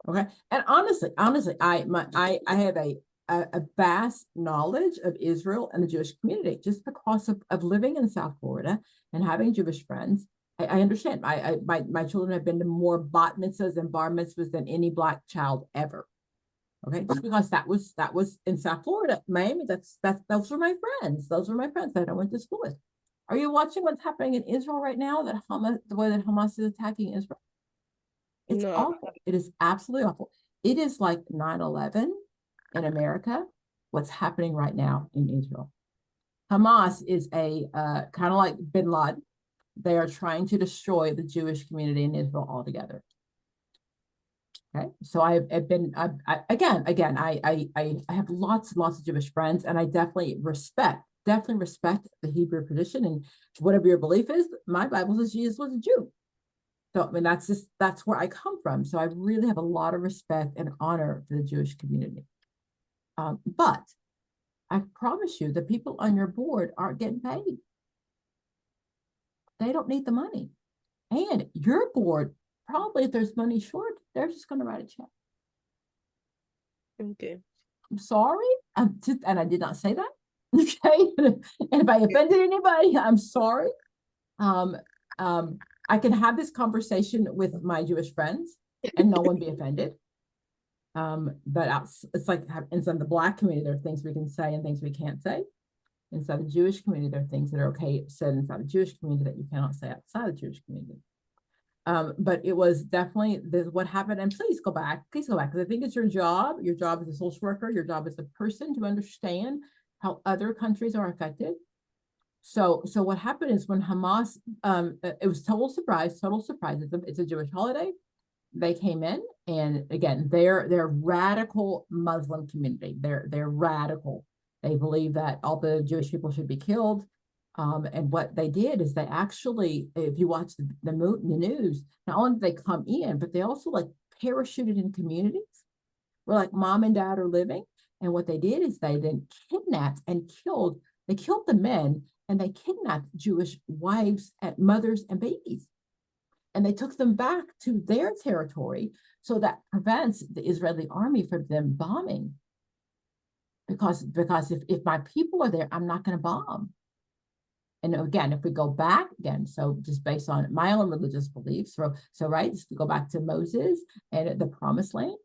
Okay. And honestly, I have a vast knowledge of Israel and the Jewish community just because of living in South Florida and having Jewish friends. I understand. My children have been to more bat mitzvahs and bar mitzvahs than any Black child ever. Okay, just because that was in South Florida, Miami. Those were my friends. Those were my friends that I went to school with. Are you watching what's happening in Israel right now? The way that Hamas is attacking Israel. It's awful. It is absolutely awful. It is like 9/11 in America. What's happening right now in Israel? Hamas is a kind of like Bin Laden. They are trying to destroy the Jewish community in Israel altogether. Okay, so I have lots and lots of Jewish friends, and I definitely respect the Hebrew tradition, and whatever your belief is, my Bible says Jesus was a Jew. So I mean, that's where I come from. So I really have a lot of respect and honor for the Jewish community. But I promise you, the people on your board aren't getting paid. They don't need the money. And your board, probably if there's money short, they're just going to write a check. Okay. I'm sorry. And I did not say that. Okay. And if I offended anybody, I'm sorry. I can have this conversation with my Jewish friends and no one be offended. But it's like inside the Black community, there are things we can say and things we can't say. Inside the Jewish community, there are things that are okay said inside the Jewish community that you cannot say outside the Jewish community. But it was definitely what happened. And please go back, because I think it's your job. Your job as a social worker, your job as a person to understand how other countries are affected. So what happened is when Hamas, it was total surprise. It's a Jewish holiday. They came in, and again, they're radical Muslim community. They're radical. They believe that all the Jewish people should be killed. And what they did is they actually, if you watch the news, not only did they come in, but they also like parachuted in communities where like mom and dad are living. And what they did is they then kidnapped and killed. They killed the men, and they kidnapped Jewish wives and mothers and babies. And they took them back to their territory, so that prevents the Israeli army from them bombing. Because if my people are there, I'm not going to bomb. And again, if we go back again, so just based on my own religious beliefs, so right, just to go back to Moses and the promised land,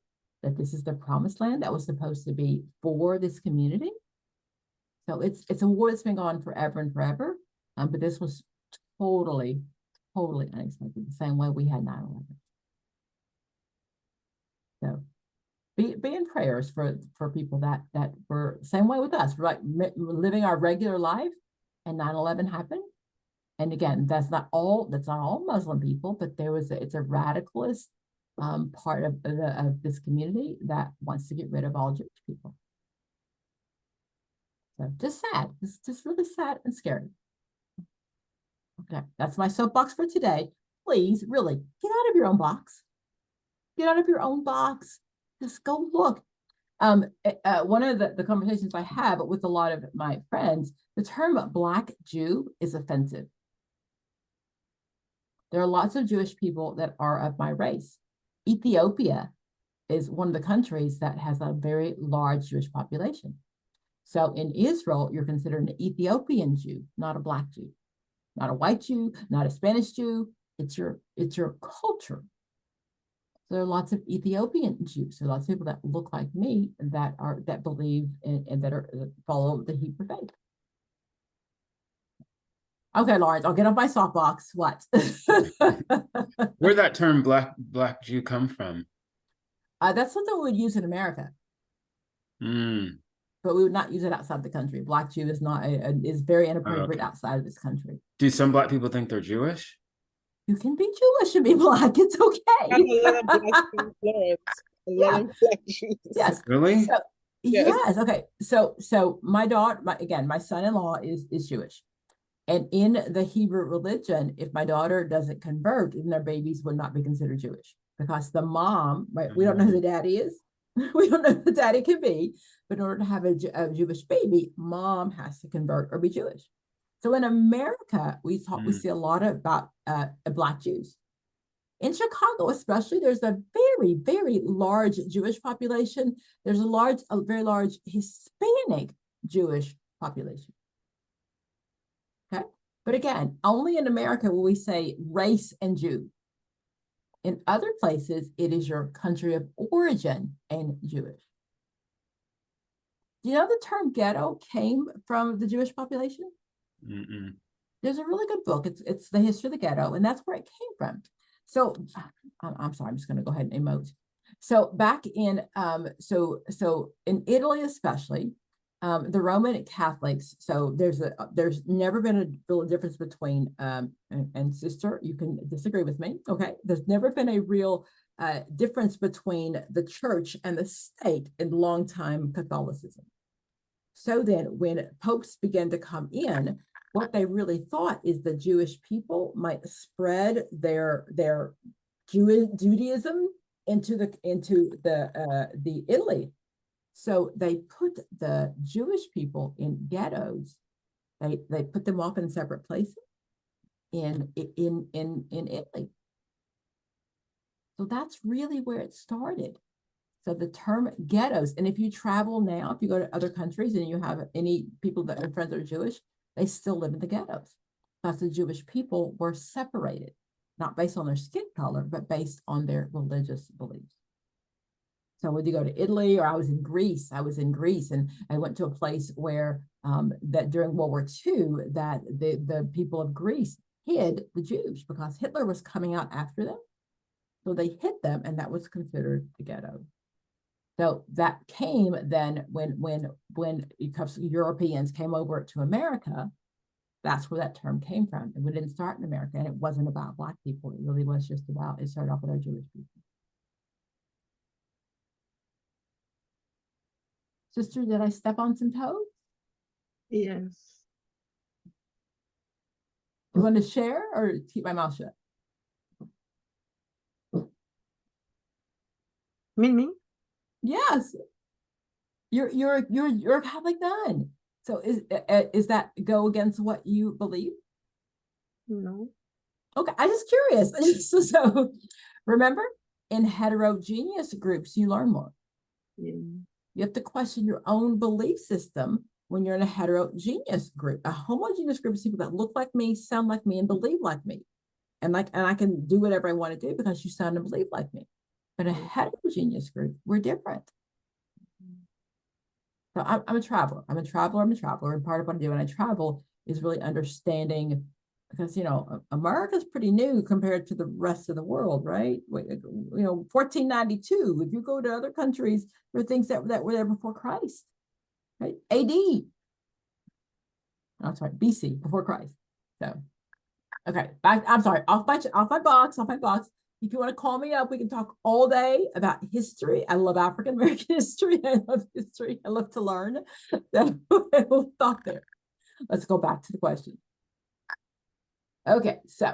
that this is the promised land that was supposed to be for this community. So it's a war that's been going on forever and forever. But this was totally unexpected, the same way we had 9/11. So be in prayers for people that were same way with us, right? Living our regular life, and 9/11 happened. And again, that's not all Muslim people, but it's a radicalist part of this community that wants to get rid of all Jewish people. So just sad. It's just really sad and scary. Okay, that's my soapbox for today. Please, really, get out of your own box. Get out of your own box. Just go look. One of the conversations I have with a lot of my friends, the term Black Jew is offensive. There are lots of Jewish people that are of my race. Ethiopia is one of the countries that has a very large Jewish population. So in Israel, you're considered an Ethiopian Jew, not a Black Jew, not a white Jew, not a Spanish Jew. It's your culture. So there are lots of Ethiopian Jews. There are lots of people that look like me that believe and that follow the Hebrew faith. Okay, Lawrence, I'll get off my soapbox. What? Where'd that term black Jew come from? That's something we would use in America. But we would not use it outside the country. Black Jew is very inappropriate outside of this country. Do some Black people think they're Jewish? You can be Jewish and be Black. It's okay. A lot of Black Jews. Yes. Really? So, yes. Okay. So my daughter, my son-in-law is Jewish. And in the Hebrew religion, if my daughter doesn't convert, then their babies would not be considered Jewish, because the mom, right? We don't know who the daddy is. We don't know who the daddy can be. But in order to have a Jewish baby, mom has to convert or be Jewish. So in America, we see a lot about Black Jews. In Chicago, especially, there's a very, very large Jewish population. There's a very large Hispanic Jewish population. Okay, but again, only in America will we say race and Jew. In other places, it is your country of origin and Jewish. Do you know the term ghetto came from the Jewish population? There's a really good book. It's The History of the Ghetto, and that's where it came from. So I'm sorry, I'm just going to go ahead and emote. So back in so in Italy especially, the Roman Catholics. So there's never been a real difference between and sister, you can disagree with me. Okay, there's never been a real difference between the church and the state in longtime Catholicism. So then, when popes began to come in, what they really thought is the Jewish people might spread their Judaism into the Italy. So they put the Jewish people in ghettos. They put them off in separate places in Italy. So that's really where it started. So the term ghettos, and if you travel now, if you go to other countries and you have any people that are friends that are Jewish, they still live in the ghettos because the Jewish people were separated, not based on their skin color, but based on their religious beliefs. So when you go to Italy, or I was in Greece and I went to a place where that during World War II, that the people of Greece hid the Jews because Hitler was coming out after them. So they hid them, and that was considered the ghetto. So that came then when Europeans came over to America, that's where that term came from. And we didn't start in America, and it wasn't about Black people. It really was just about, it started off with our Jewish people. Sister, did I step on some toes? Yes. You want to share or keep my mouth shut? Me? Yes. You're a Catholic nun. So is that go against what you believe? No. Okay, I'm just curious. So remember, in heterogeneous groups, you learn more. Yeah. You have to question your own belief system when you're in a heterogeneous group. A homogeneous group of people that look like me, sound like me, and believe like me. And I can do whatever I want to do because you sound and believe like me. But a heterogeneous group, we're different. So I'm a traveler. I'm a traveler. And part of what I do when I travel is really understanding, because, you know, America's pretty new compared to the rest of the world, right? You know, 1492, if you go to other countries, there are things that were there before Christ, right? AD. I'm sorry, BC, before Christ. So, okay, I'm sorry, off my box. If you want to call me up, we can talk all day about history. I love African American history. I love history. I love to learn. So we'll stop there. Let's go back to the question. Okay, so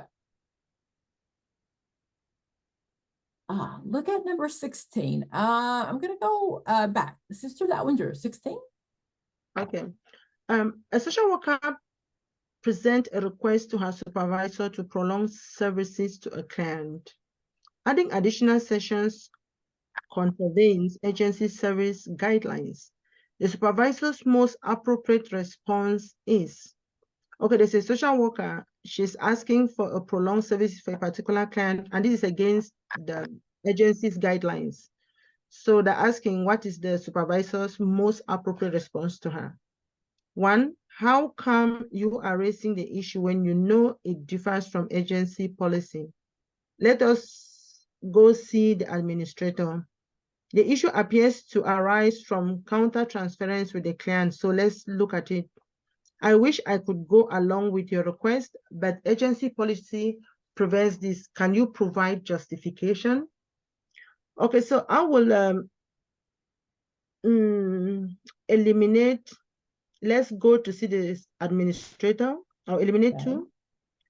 look at number 16. I'm gonna go back. Sister, that one's yours. 16. Okay. A social worker present a request to her supervisor to prolong services to a client. Adding additional sessions contravenes agency service guidelines. The supervisor's most appropriate response is, okay, there's a social worker, she's asking for a prolonged service for a particular client, and this is against the agency's guidelines. So they're asking, what is the supervisor's most appropriate response to her? 1, how come you are raising the issue when you know it differs from agency policy? Let us go see the administrator. The issue appears to arise from counter transference with the client, so let's look at it. I wish I could go along with your request, but agency policy prevents this. Can you provide justification? Okay, so I will eliminate. Let's go to see the administrator. I'll eliminate Okay. 2.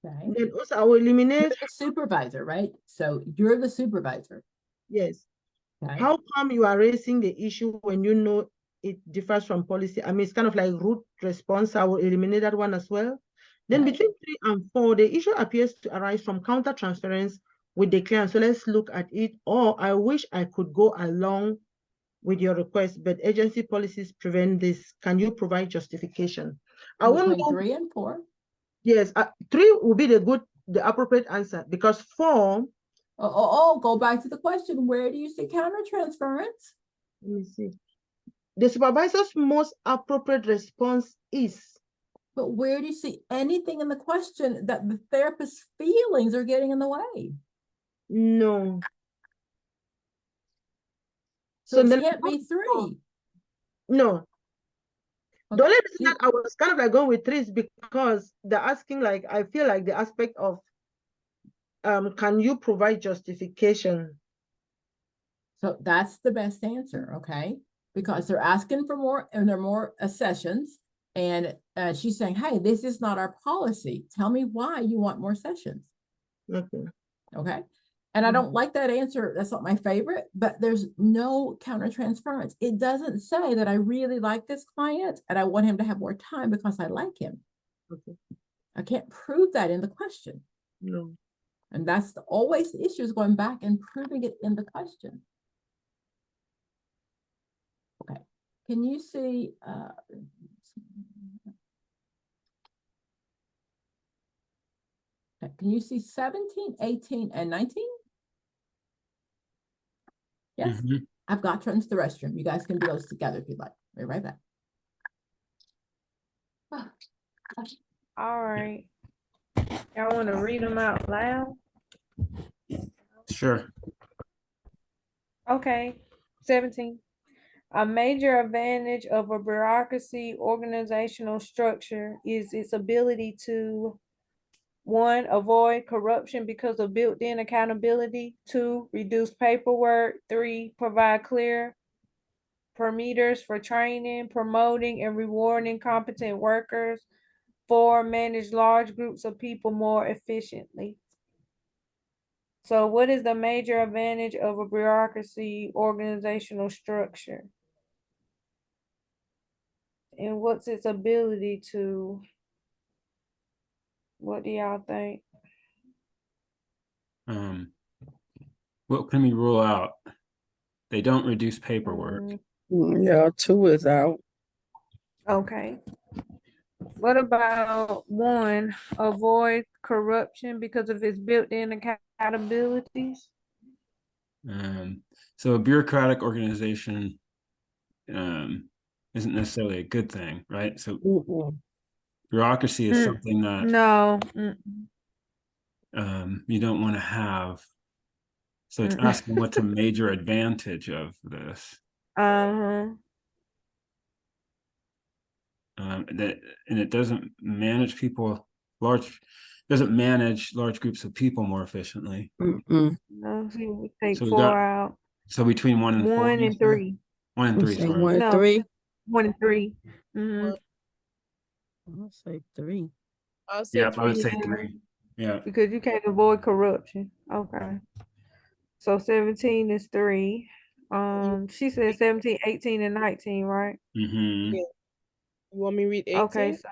Okay. Then also I will eliminate. You're the supervisor, right? So you're the supervisor. Yes. Okay. How come you are raising the issue when you know it differs from policy? I mean, it's kind of like root response. I will eliminate that one as well. Then between 3 and 4, the issue appears to arise from counter transference with the client. So let's look at it. Or I wish I could go along with your request, but agency policies prevent this. Can you provide justification? I won't Between go. 3 and 4. Yes, 3 will be the appropriate answer, because 4. Go back to the question. Where do you see countertransference? Let me see. The supervisor's most appropriate response is. But where do you see anything in the question that the therapist's feelings are getting in the way? No. So it can't be 3. No. Okay. The only reason that I was kind of like going with 3 is because they're asking, like, I feel like the aspect of can you provide justification? So that's the best answer, okay? Because they're asking for more, and there are more sessions, and she's saying, hey, this is not our policy. Tell me why you want more sessions. Okay. Okay. And I don't like that answer. That's not my favorite, but there's no countertransference. It doesn't say that I really like this client and I want him to have more time because I like him. Okay. I can't prove that in the question. No. And that's always the issue, is going back and proving it in the question. Okay. Can you see, can you see 17, 18, and 19? Yes, I've got to run to the restroom. You guys can do those together if you'd like. Be right back. All right. Y'all want to read them out loud? Sure. Okay. 17. A major advantage of a bureaucracy organizational structure is its ability to 1, avoid corruption because of built-in accountability. 2, reduce paperwork. 3, provide clear parameters for training, promoting, and rewarding competent workers. 4, manage large groups of people more efficiently. So what is the major advantage of a bureaucracy organizational structure? And what's its ability to, what do y'all think? What can we rule out? They don't reduce paperwork. Yeah, 2 is out. Okay. What about 1, avoid corruption because of its built-in accountabilities? So a bureaucratic organization isn't necessarily a good thing, right? So bureaucracy is something that No. You don't want to have. So it's asking what's a major advantage of this. That, and it doesn't manage people doesn't manage large groups of people more efficiently. No, he would take So 4 out. So between 1 and 4. 1 and 3. 1 and 3. Sorry. 1 and 3. 1 and 3. I'll say 3. I'll say Yeah, 3. I would say 3. Yeah. Because you can't avoid corruption. Okay. So 17 is 3. She said 17, 18, and 19, right? Yeah. You want me to read 18? Okay, so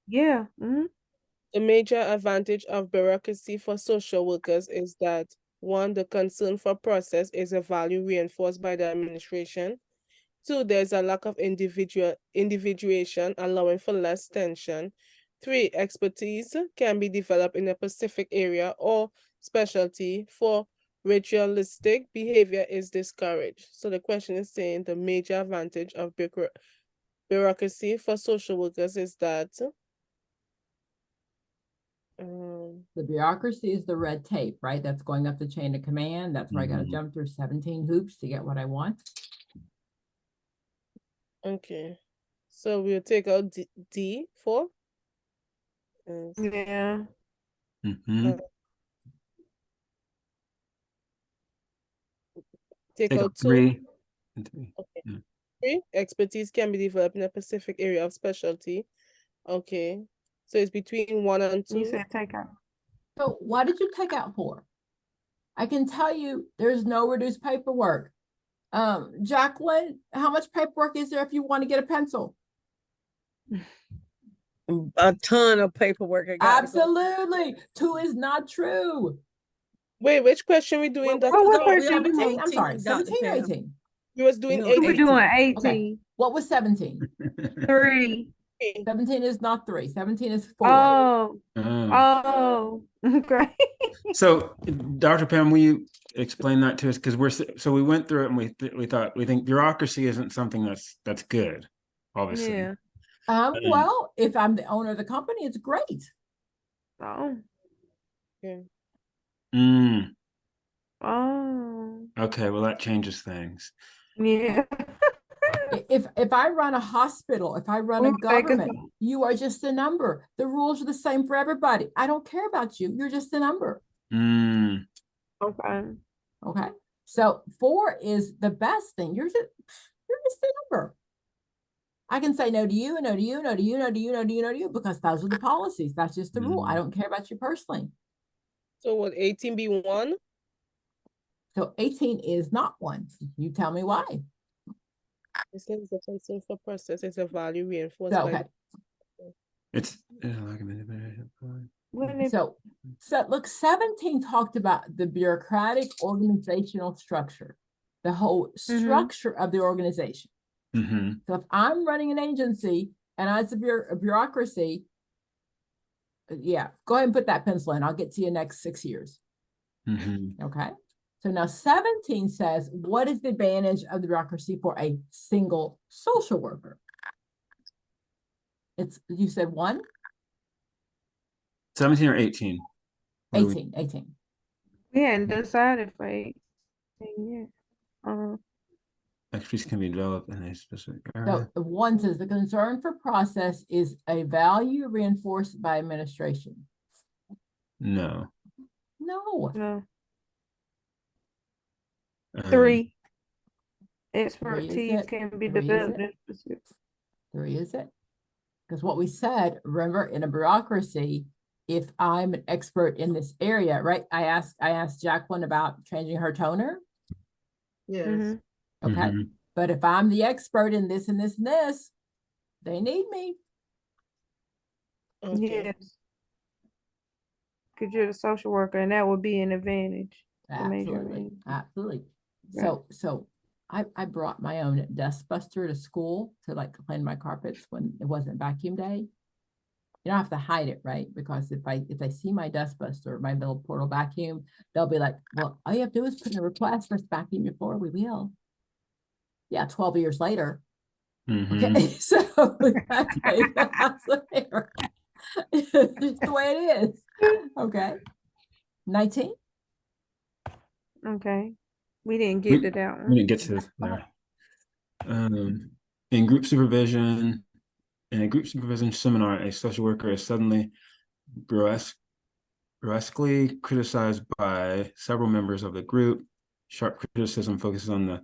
yeah. The major advantage of bureaucracy for social workers is that 1, the concern for process is a value reinforced by the administration. 2, there's a lack of individuation, allowing for less tension. 3, expertise can be developed in a specific area or specialty. 4, ritualistic behavior is discouraged. So the question is saying the major advantage of bureaucracy for social workers is that the bureaucracy is the red tape, right? That's going up the chain of command. That's where I got to jump through 17 hoops to get what I want. okay. So we'll take out D 4. Yeah. Take out 2. 3 and 3. Okay. 3, expertise can be developed in a specific area of specialty. Okay. So it's between 1 and 2. You said take out. So why did you take out 4? I can tell you there's no reduced paperwork. Jacqueline, how much paperwork is there if you want to get a pencil? A ton of paperwork. Absolutely. 2 is not true. Wait, which question we doing? What question? 17, I'm sorry, 17 or 18? You was doing No, 18. We're doing 18. Okay. What was 17? 3. 17 is not 3. 17 is 4. Oh, okay. So, Dr. Pam, will you explain that to us? Because we went through it and we think bureaucracy isn't something that's good, obviously. Yeah. Well, if I'm the owner of the company, it's great. Oh. Yeah. Okay, well that changes things. Yeah. If I run a hospital, if I run a government, you are just a number. The rules are the same for everybody. I don't care about you. You're just a number. Okay. So 4 is the best thing. You're just a number. I can say no to you, no to you, no to you, no to you, no to you, no to you, because those are the policies. That's just the rule. I don't care about you personally. So would 18 be 1? So 18 is not one. You tell me why. It says the consensus process is a value reinforced So, by okay. It's Wouldn't it- So look, 17 talked about the bureaucratic organizational structure, the whole structure of the organization. So if I'm running an agency and as a bureaucracy, yeah, go ahead and put that pencil in. I'll get to you next 6 years. Okay. So now 17 says, what is the advantage of the bureaucracy for a single social worker? You said 1? 17 or 18? 18. We hadn't decided for 18 yet. Expertise can be developed in a specific area. So the 1 says the concern for process is a value reinforced by administration. No. No. 3 3. is Expertise it? can be 3 is developed it? in specific. 3 is it? Because what we said, remember, in a bureaucracy, if I'm an expert in this area, right? I asked Jacqueline about changing her toner. Yes. Okay. But if I'm the expert in this and this and this, they need me. Okay. Yes. Because you're the social worker, and that would be an advantage. Absolutely. Absolutely. Right. So I brought my own dust buster to school to like clean my carpets when it wasn't vacuum day. You don't have to hide it, right? Because if they see my dust buster, my little portable vacuum, they'll be like, well, all you have to do is put in a request for us to vacuum your floor. We will. Yeah, 12 years later. Okay, so okay, that's there. It's just the way it is. Okay. 19. Okay. We didn't get to that one. We didn't get to there. In group supervision, in a group supervision seminar, a social worker is suddenly brusquely criticized by several members of the group. Sharp criticism focuses on the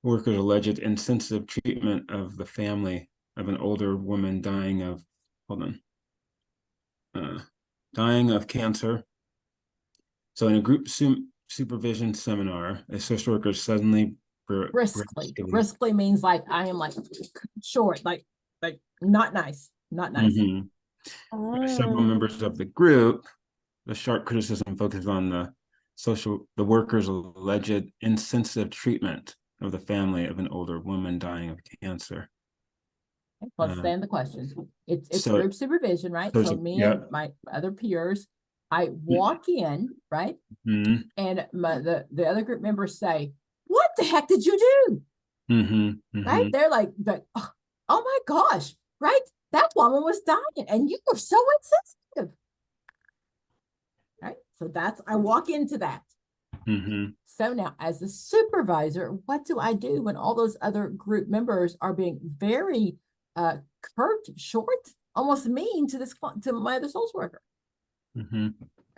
worker's alleged insensitive treatment of the family of an older woman dying of cancer. So in a group supervision seminar, a social worker suddenly briskly means like I am like short, like not nice. Several members of the group, the sharp criticism focuses on the worker's alleged insensitive treatment of the family of an older woman dying of cancer. Let's stay in the question. It's group supervision, right? So me and my other peers, I walk in, right? And the other group members say, what the heck did you do? Right? They're like, oh my gosh, right? That woman was dying and you were so insensitive. Right? So I walk into that. So now as a supervisor, what do I do when all those other group members are being very curt, short, almost mean to my other social worker?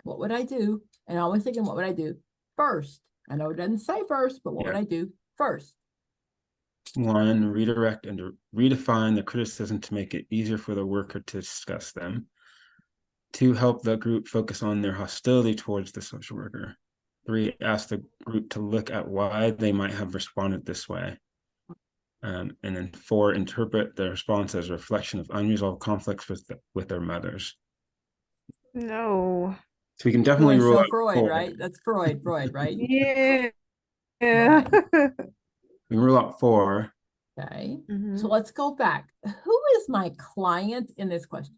What would I do? And I was thinking, what would I do first? I know it doesn't say first, but what would I do first? 1, redirect and redefine the criticism to make it easier for the worker to discuss them. 2, help the group focus on their hostility towards the social worker. 3, ask the group to look at why they might have responded this way. And then 4, interpret the response as a reflection of unresolved conflicts with their mothers. No. So we can definitely rule out Freud, 4. right? That's Freud, right? Yeah. We can rule out 4. Okay. So let's go back. Who is my client in this question?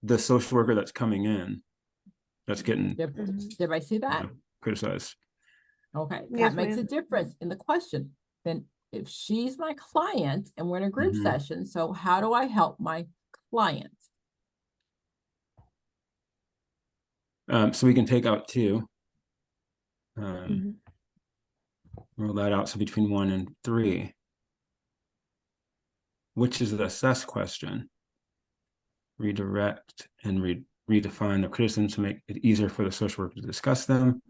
The social worker that's coming in, that's getting Did I see that? Criticized. Okay, Yes, that makes ma'am. a difference in the question. Then if she's my client and we're in a group session, so how do I help my client? So we can take out 2. Roll that out. So between 1 and 3, which is the assess question. Redirect and redefine the criticism to make it easier for the social worker to discuss them,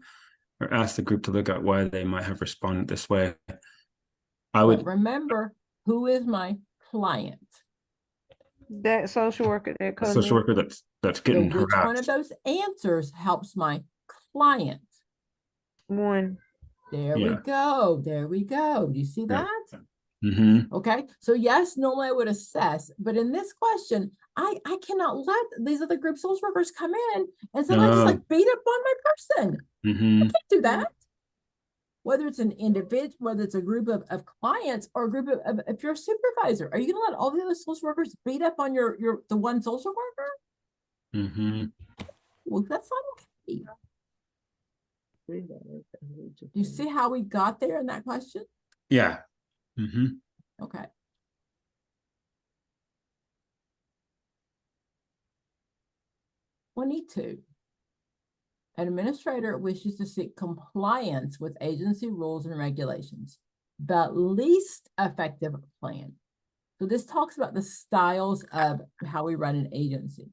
or ask the group to look at why they might have responded this way. I would remember, who is my client? That social worker that comes in. social worker that's getting Which harassed. one of those answers helps my client? One. There we Yeah. go. There we go. Do you see Yeah. that? Mm-hmm. Okay. So yes, normally I would assess, but in this question, I cannot let these other group social workers come in and sometimes just like beat up on my person. Mm-hmm. I can't do that. Whether it's an individual, whether it's a group of clients or a group of if you're a supervisor, are you gonna let all the other social workers beat up on the one social worker? Mm-hmm. Well, that's not okay. Do you see how we got there in that question? Yeah. Mm-hmm. Okay. "22. An administrator wishes to seek compliance with agency rules and regulations. The least effective plan." So this talks about the styles of how we run an agency.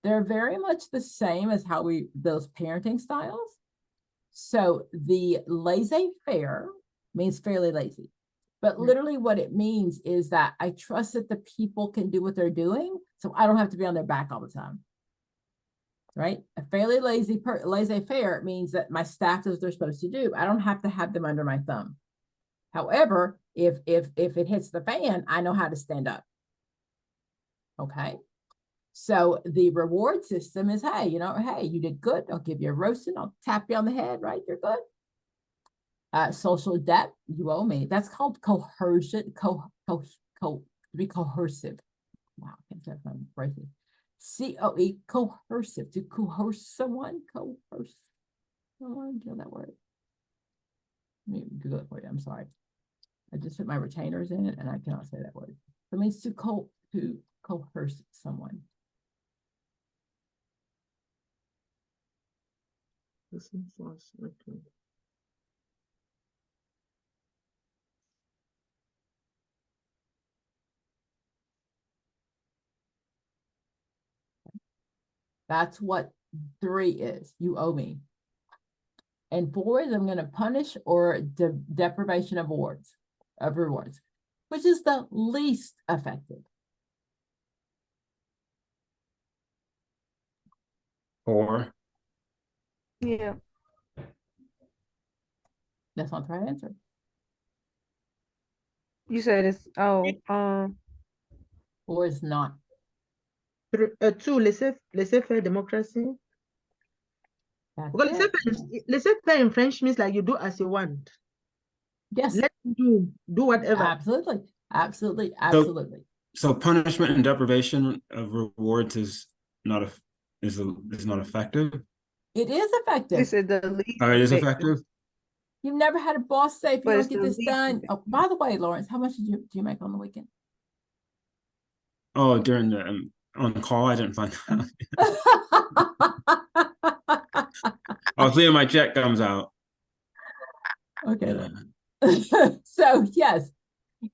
They're very much the same as how those parenting styles. So the laissez-faire means fairly lazy. But literally what it means is that I trust that the people can do what they're doing, so I don't have to be on their back all the time. Right? A fairly laissez-faire means that my staff does what they're supposed to do. I don't have to have them under my thumb. However, if it hits the fan, I know how to stand up. Okay. So the reward system is, hey, hey, you did good. I'll give you a roasting. I'll tap you on the head, right? You're good. Social debt, you owe me. That's called coercion, to be coercive. Wow, I can't say if I'm breaking. COE, coercive, to coerce someone, coerce someone, do you know that word? Let me Google it for you, I'm sorry. I just put my retainers in it and I cannot say that word. It means to coerce someone. Okay. That's what 3 is. You owe me. And 4 is I'm going to punish or deprivation of rewards, which is the least effective. 4. Yeah. That's not the right answer. You said it's 4 is not. 2, laissez-faire democracy. Because laissez-faire in French means like you do as you want. Yes. Let you do whatever. Absolutely. Absolutely. So- Absolutely. So punishment and deprivation of rewards is not effective. It is effective. this is the least Oh, it is effective. effective. You've never had a boss say, if you But don't it's get the this least done. effective. Oh, by the way, Lawrence, how much do you make on the weekend? Oh, during the on call, I didn't find out. I'll see when my check comes out. Okay. Yeah. So yes,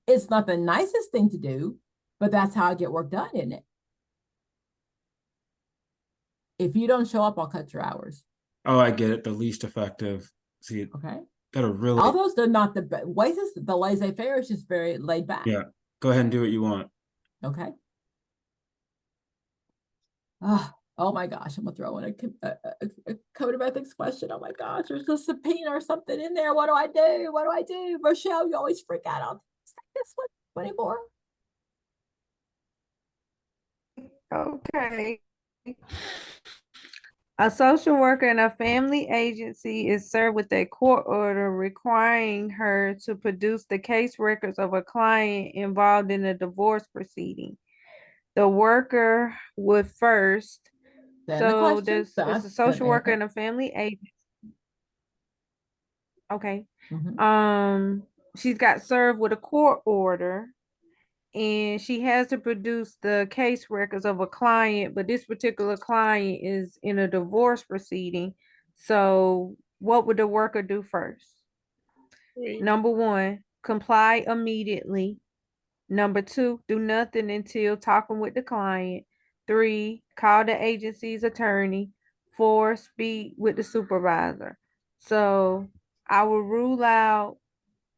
it's not the nicest thing to do, but that's how I get work done, isn't it? If you don't show up, I'll cut your hours. Oh, I get it. The least effective. See, Okay. gotta really. All those are not the ways. The laissez-faire is just very laid back. Yeah. Go ahead and do what you want. Okay. Oh my gosh, I'm gonna throw in a code of ethics question. Oh my gosh, there's a subpoena or something in there. What do I do? What do I do? Rochelle, you always freak out on this one. 24. Okay. A social worker in a family agency is served with a court order requiring her to produce the case records of a client involved in a divorce proceeding. The worker would first, so there's it's a social worker in a family agency. Okay. She's got served with a court order and she has to produce the case records of a client, but this particular client is in a divorce proceeding. So what would the worker do first? Number 1, comply immediately. Number 2, do nothing until talking with the client. 3, call the agency's attorney. 4, speak with the supervisor. So I will rule out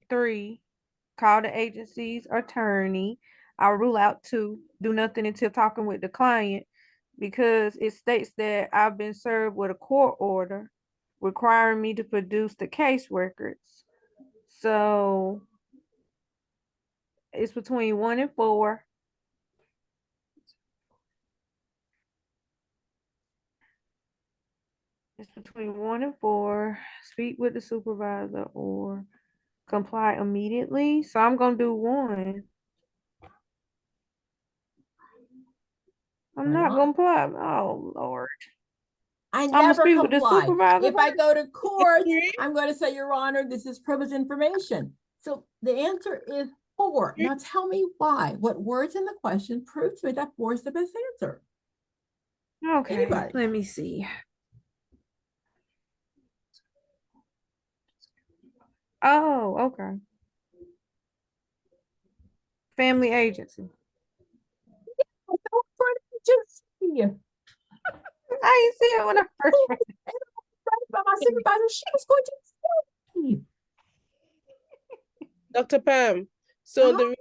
3, call the agency's attorney. I'll rule out 2, do nothing until talking with the client, because it states that I've been served with a court order requiring me to produce the case records. So it's between 1 and 4. It's between 1 and 4. Speak with the supervisor or comply immediately. So I'm gonna do 1. I'm not gonna comply. Oh Lord. I I'ma never speak with the comply. supervisor If I first? go to court, I'm going to say, Your Honor, this is privileged information. So the answer is 4. Now tell me why. What words in the question prove to me that 4 is the best answer? Okay, Anybody? let me see. Oh, okay. Family agency. I ain't see it when I first read it. By my supervisor, she was going to tell me. Dr. Pam, so Uh-huh.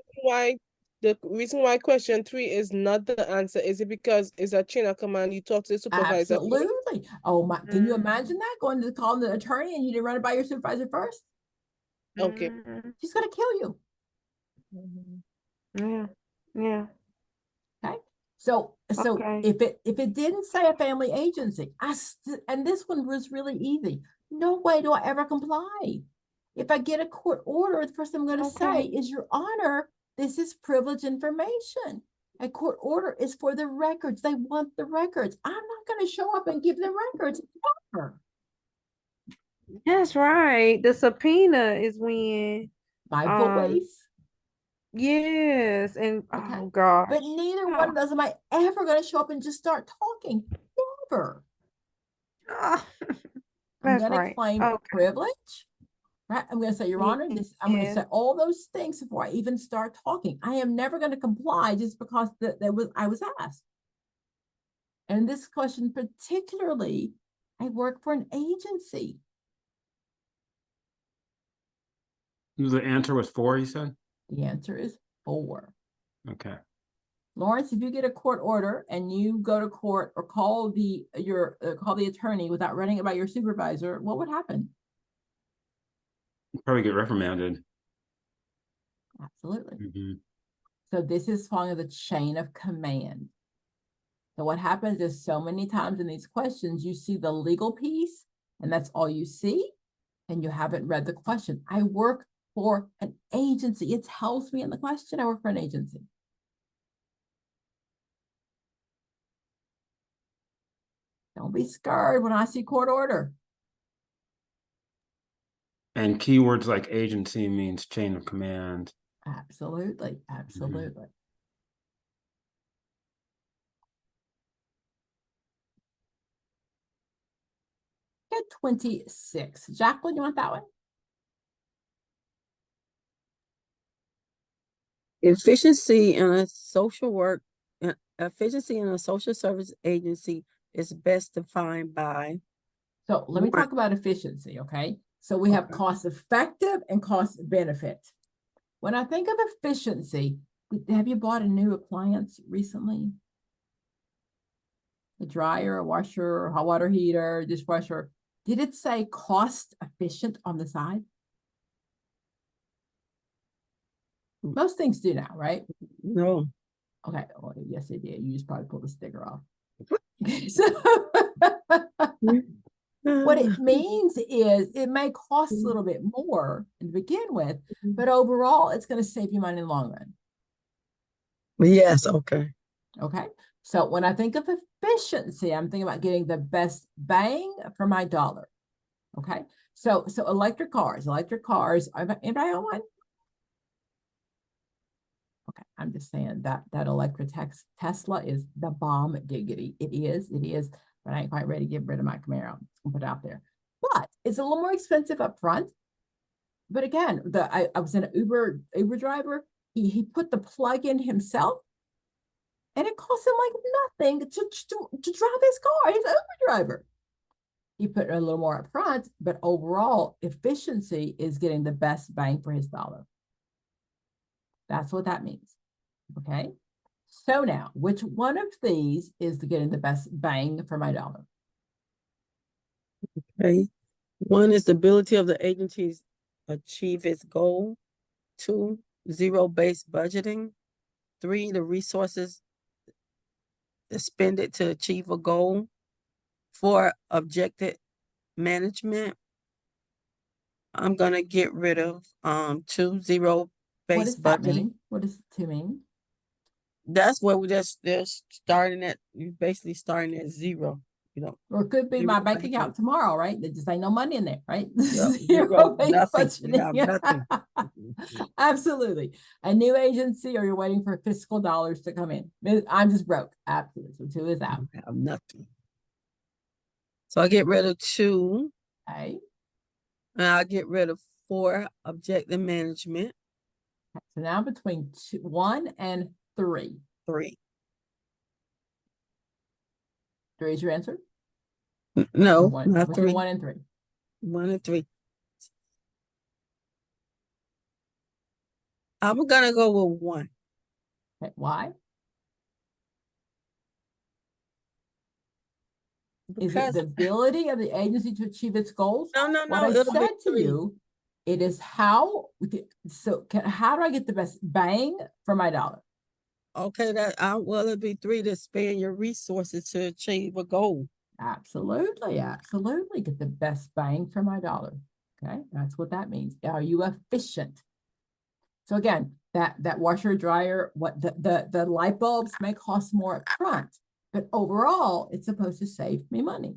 the reason why question 3 is not the answer, is it because it's a chain of command, you talk to the supervisor? Absolutely. Oh my, can you imagine that? Going to call the attorney and you didn't run it by your supervisor first? Okay. She's gonna kill you. Yeah. Yeah. Okay. So Okay. if it didn't say a family agency, and this one was really easy. No way do I ever comply. If I get a court order, the first thing I'm going to say is, Your Honor, this is privileged information. A court order is for the records. They want the records. I'm not going to show up and give them records ever. That's right. The subpoena is when My voice. yes, and Okay. oh gosh. But neither one of those am I ever going to show up and just start talking. Never. Oh, I'm that's going to right. claim privilege. Right? I'm going to say, Your Honor, I'm going to say all those things before I even start talking. I am never going to comply just because I was asked. And this question particularly, I work for an agency. The answer was 4, you said? The answer is 4. Okay. Lawrence, if you get a court order and you go to court or call the attorney without running it by your supervisor, what would happen? Probably get reprimanded. Absolutely. Mm-hmm. So this is following the chain of command. So what happens is so many times in these questions, you see the legal piece and that's all you see, and you haven't read the question. I work for an agency. It tells me in the question I work for an agency. Don't be scared when I see court order. And keywords like agency means chain of command. Absolutely. Absolutely. Get 26. Jacqueline, you want that one? Efficiency in a social service agency is best defined by. So let me talk about efficiency, okay? So we have cost effective and cost benefit. When I think of efficiency, have you bought a new appliance recently? A dryer, a washer, a hot water heater, dishwasher. Did it say cost efficient on the side? Most things do now, right? No. Okay. Well, yes, it did. You just probably pulled the sticker off. So what it means is it may cost a little bit more to begin with, but overall, it's going to save you money in the long run. Yes. Okay. Okay. So when I think of efficiency, I'm thinking about getting the best bang for my dollar. Okay. So electric cars, anybody own one? Okay. I'm just saying that electric Tesla is the bomb diggity. It is, but I ain't quite ready to get rid of my Camaro. I'll put it out there. But it's a little more expensive up front. But again, I was an Uber driver. He put the plug in himself. And it cost him like nothing to drive his car. He's an Uber driver. He put a little more up front, but overall efficiency is getting the best bang for his dollar. That's what that means. Okay. So now, which one of these is getting the best bang for my dollar? Okay. 1 is the ability of the agencies achieve its goal. 2, zero-based budgeting. 3, the resources expended to achieve a goal. 4, objective management. I'm gonna get rid of 2, What does zero-based that budgeting. mean? What does 2 mean? That's where they're starting at. You're basically starting at 0. You know, Or it could be my zero bank based account tomorrow, right? There just ain't no money in there, right? Yep, Zero-based nothing. You have budgeting. nothing. Absolutely. A new agency, or you're waiting for fiscal dollars to come in. I'm just broke. Absolutely. So 2 is out. You have nothing. So I get rid of 2, Okay. and I'll get rid of 4, objective management. So now between 1 and 3. 3. 3 is your answer? No, One, not between 3. 1 and 3. 1 and 3. I'm gonna go with 1. Okay. Why? Is it Because the ability of the agency to achieve its goals? no, What I it'll be said to 3. you, it is how, how do I get the best bang for my dollar? Okay, well, it'll be 3 to spend your resources to achieve a goal. Absolutely, absolutely. Get the best bang for my dollar. Okay, that's what that means. Are you efficient? So again, that washer dryer, what the light bulbs may cost more up front, but overall, it's supposed to save me money.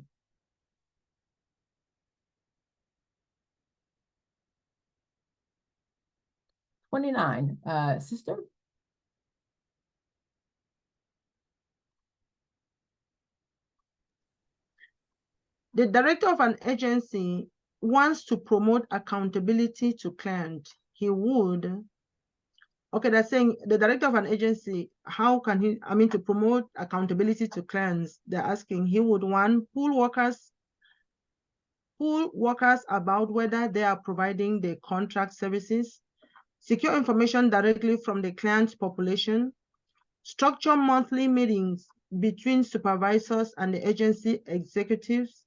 '29, sister. The director of an agency wants to promote accountability to client. He would, okay, they're saying the director of an agency, how can he, to promote accountability to clients, they're asking, he would, 1, pool workers about whether they are providing the contract services, secure information directly from the client's population, structure monthly meetings between supervisors and the agency executives,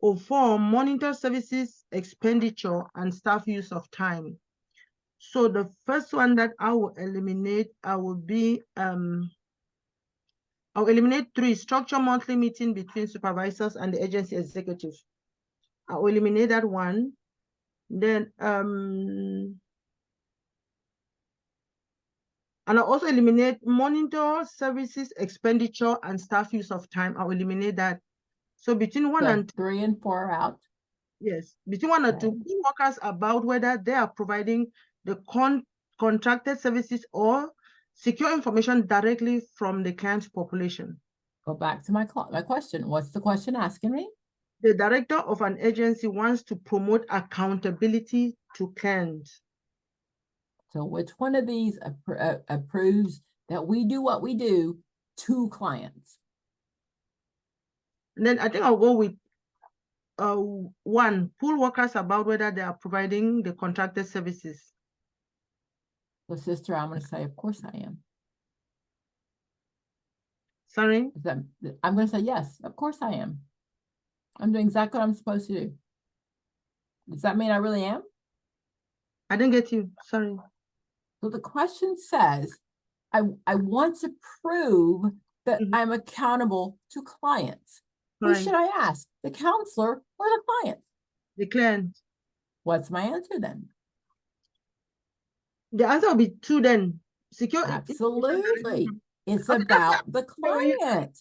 or 4, monitor services expenditure and staff use of time. So the first one that I will eliminate, I'll eliminate 3, structure monthly meeting between supervisors and the agency executive. I will eliminate that one. Then and I'll also eliminate monitor services expenditure and staff use of time. I'll eliminate that. So between 1 and 3 and 4 are out. Yes, between 1 and 2, Okay. pool workers about whether they are providing the contracted services or secure information directly from the client's population. Go back to my question. What's the question asking me? The director of an agency wants to promote accountability to clients. So which one of these approves that we do what we do to clients? And then I think I'll go with 1, pool workers about whether they are providing the contracted services. So sister, I'm going to say, of course I am. Sorry? I'm going to say, yes, of course I am. I'm doing exactly what I'm supposed to do. Does that mean I really am? I didn't get you, sorry. So the question says, I want to prove that I'm accountable to clients. Right. Who should I ask? The counselor or the client? The client. What's my answer then? The answer will be 2 then. Secure. Absolutely. It's Okay, about the client.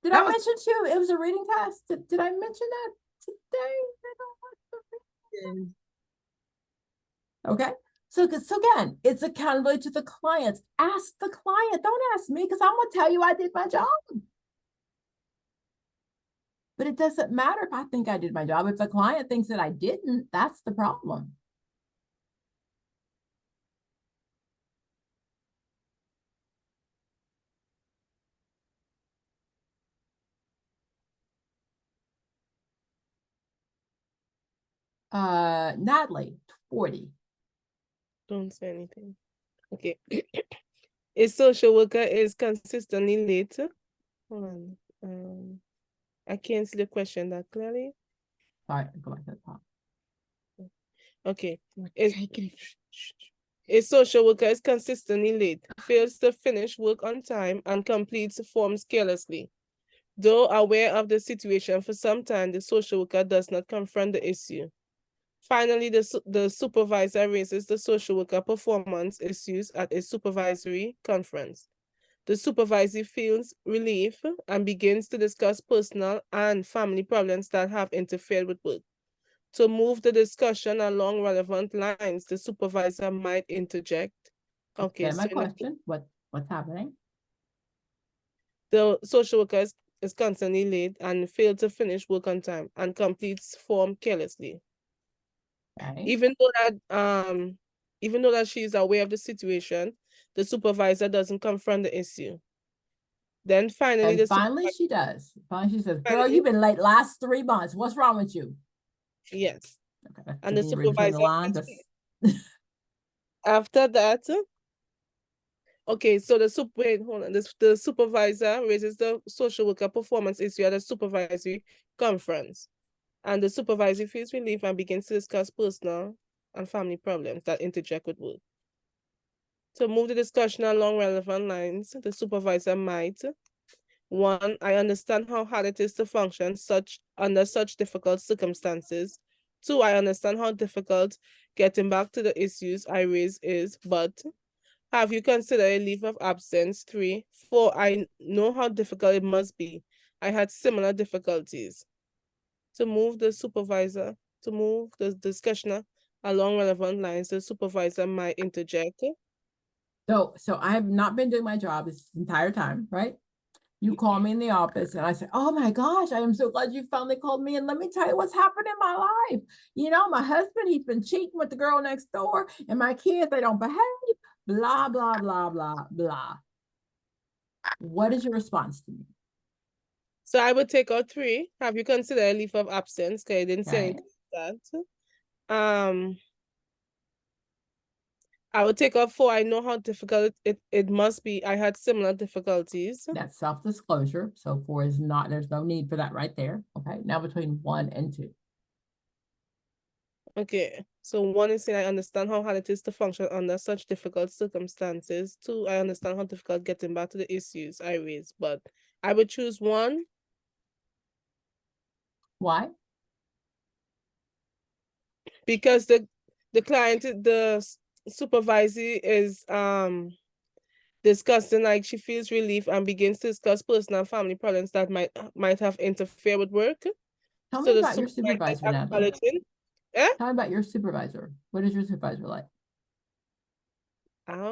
Did I mention to you it was a reading test? Did I mention that today? Okay. So again, it's accountability to the clients. Ask the client. Don't ask me because I'm going to tell you I did my job. But it doesn't matter if I think I did my job. If the client thinks that I didn't, that's the problem. Natalie, 40. Don't say anything. Okay. A social worker is consistently late. Hold on. I can't see the question that clearly. Sorry, go back to the top. Okay. A social worker is consistently late, fails to finish work on time, and completes forms carelessly. Though aware of the situation for some time, the social worker does not confront the issue. Finally, the supervisor raises the social worker performance issues at a supervisory conference. The supervisor feels relief and begins to discuss personal and family problems that have interfered with work. To move the discussion along relevant lines, the supervisor might interject. Okay, Then my so question, what's happening? the social worker is constantly late and failed to finish work on time and completes form carelessly. Okay. Even though that she is aware of the situation, the supervisor doesn't confront the issue. Then finally, And finally she does. Finally she says, girl, Finally- you've been late last 3 months. What's wrong with you? yes. Okay. And the Can you read between the supervisor lines? That's- after that, okay, so wait, hold on. The supervisor raises the social worker performance issue at a supervisory conference. And the supervisor feels relief and begins to discuss personal and family problems that interject with work. To move the discussion along relevant lines, the supervisor might, 1, I understand how hard it is to function under such difficult circumstances. 2, I understand how difficult getting back to the issues I raise is, but have you considered a leave of absence? 3, 4, I know how difficult it must be. I had similar difficulties. To move the discussion along relevant lines, the supervisor might interject. So I have not been doing my job this entire time, right? You call me in the office and I say, oh my gosh, I am so glad you finally called me. And let me tell you what's happened in my life. You know, my husband, he's been cheating with the girl next door, and my kids, they don't behave, blah, blah, blah, blah, blah. What is your response to me? So I would take out 3. Have you considered a leave of absence? Okay, I didn't say Okay. anything like that. I would take out 4. I know how difficult it must be. I had similar difficulties. That's self-disclosure. So 4 is not, there's no need for that right there. Okay. Now between 1 and 2. Okay, so 1 is saying I understand how hard it is to function under such difficult circumstances. 2, I understand how difficult getting back to the issues I raised, but I would choose 1. Why? Because the supervisor is discussing, like, she feels relief and begins to discuss personal and family problems that might have interfered with work. Tell So me the about your supervisor supervisor, Natalie. acknowledging. Eh? Tell me about your supervisor. What is your supervisor like? I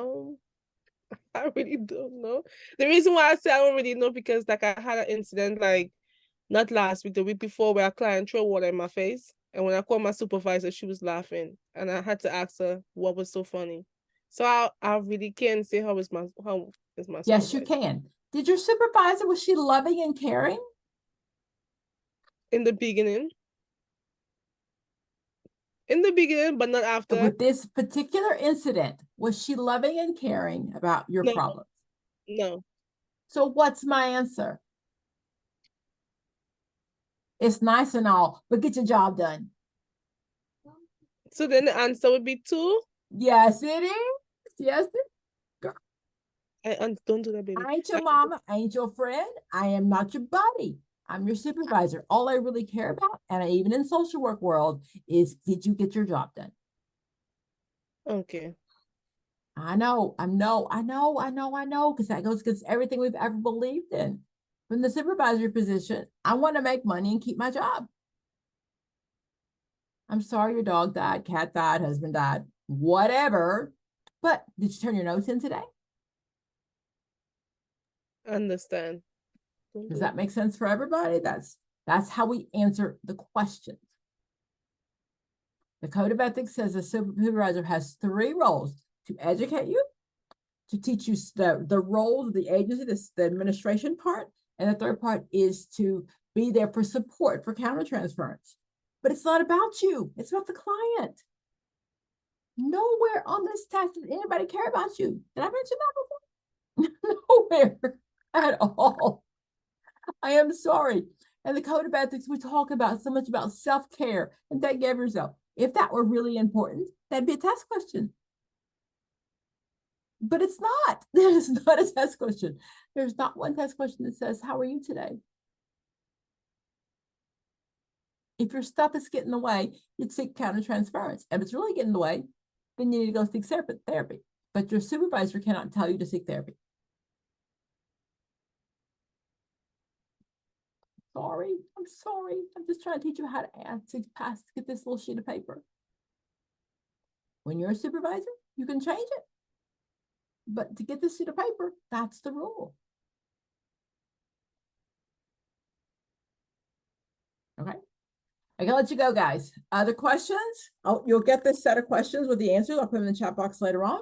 really don't know. The reason why I say I don't really know, because like I had an incident like not last week, the week before, where a client threw water in my face. And when I called my supervisor, she was laughing. And I had to ask her what was so funny. So I really can't say how is my Yes, you supervisor. can. Did your supervisor, was she loving and caring? In the beginning. In the beginning, but not after. With this particular incident, was she loving and caring about your No. problems? No. So what's my answer? It's nice and all, but get your job done. So then the answer would be 2. Yes, it is. Yes, it And don't do that, baby. I ain't your mama. I ain't your friend. I am not your buddy. I'm your supervisor. All I really care about, and even in social work world, is did you get your job done? Okay. I know, because that goes against everything we've ever believed in. From the supervisory position, I want to make money and keep my job. I'm sorry your dog died, cat died, husband died, whatever. But did you turn your notes in today? Understand. Does that make sense for everybody? That's how we answer the questions. The Code of Ethics says a supervisor has 3 roles: to educate you, to teach you the roles of the agency, the administration part, and the 3rd part is to be there for support for countertransference. But it's not about you. It's about the client. Nowhere on this test does anybody care about you. Did I mention that before? Nowhere at all. I am sorry. And the code of ethics, we talk about so much about self-care and take care of yourself. If that were really important, that'd be a test question. But it's not. It's not a test question. There's not one test question that says, how are you today? If your stuff is getting in the way, you'd seek countertransference. If it's really getting in the way, then you need to go seek therapy. But your supervisor cannot tell you to seek therapy. Sorry, I'm sorry. I'm just trying to teach you how to get this little sheet of paper. When you're a supervisor, you can change it. But to get this sheet of paper, that's the rule. Okay. I gotta let you go, guys. Other questions? Oh, you'll get this set of questions with the answers. I'll put them in the chat box later on.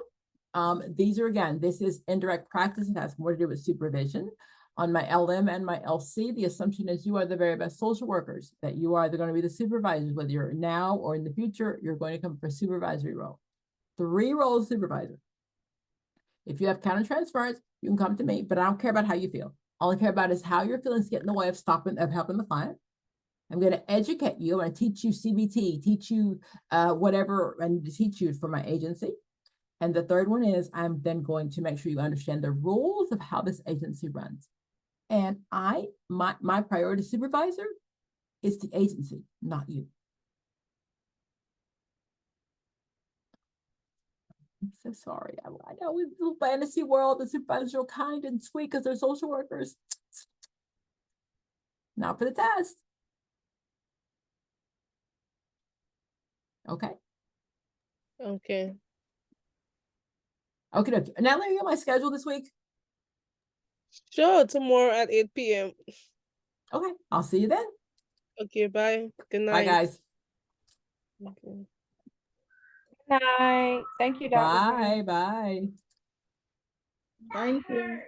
These are, again, this is indirect practice. It has more to do with supervision. On my LM and my LC, the assumption is you are the very best social workers, that you are either going to be the supervisors, whether you're now or in the future, you're going to come for a supervisory role. 3 roles supervisor. If you have countertransference, you can come to me, but I don't care about how you feel. All I care about is how your feelings get in the way of helping the client. I'm going to educate you. I'm going to teach you CBT, teach you whatever I need to teach you for my agency. And the third one is I'm then going to make sure you understand the rules of how this agency runs. And my priority supervisor is the agency, not you. I'm so sorry. I know in the fantasy world, the supervisors are kind and sweet because they're social workers. Not for the test. Okay. Okay. Okay. Natalie, are you on my schedule this week? Sure, tomorrow at 8 p.m. Okay, I'll see you then. Okay, bye. Good night. Bye, guys. Okay. Good night. Thank you, Dr. Green. Bye. Thank you.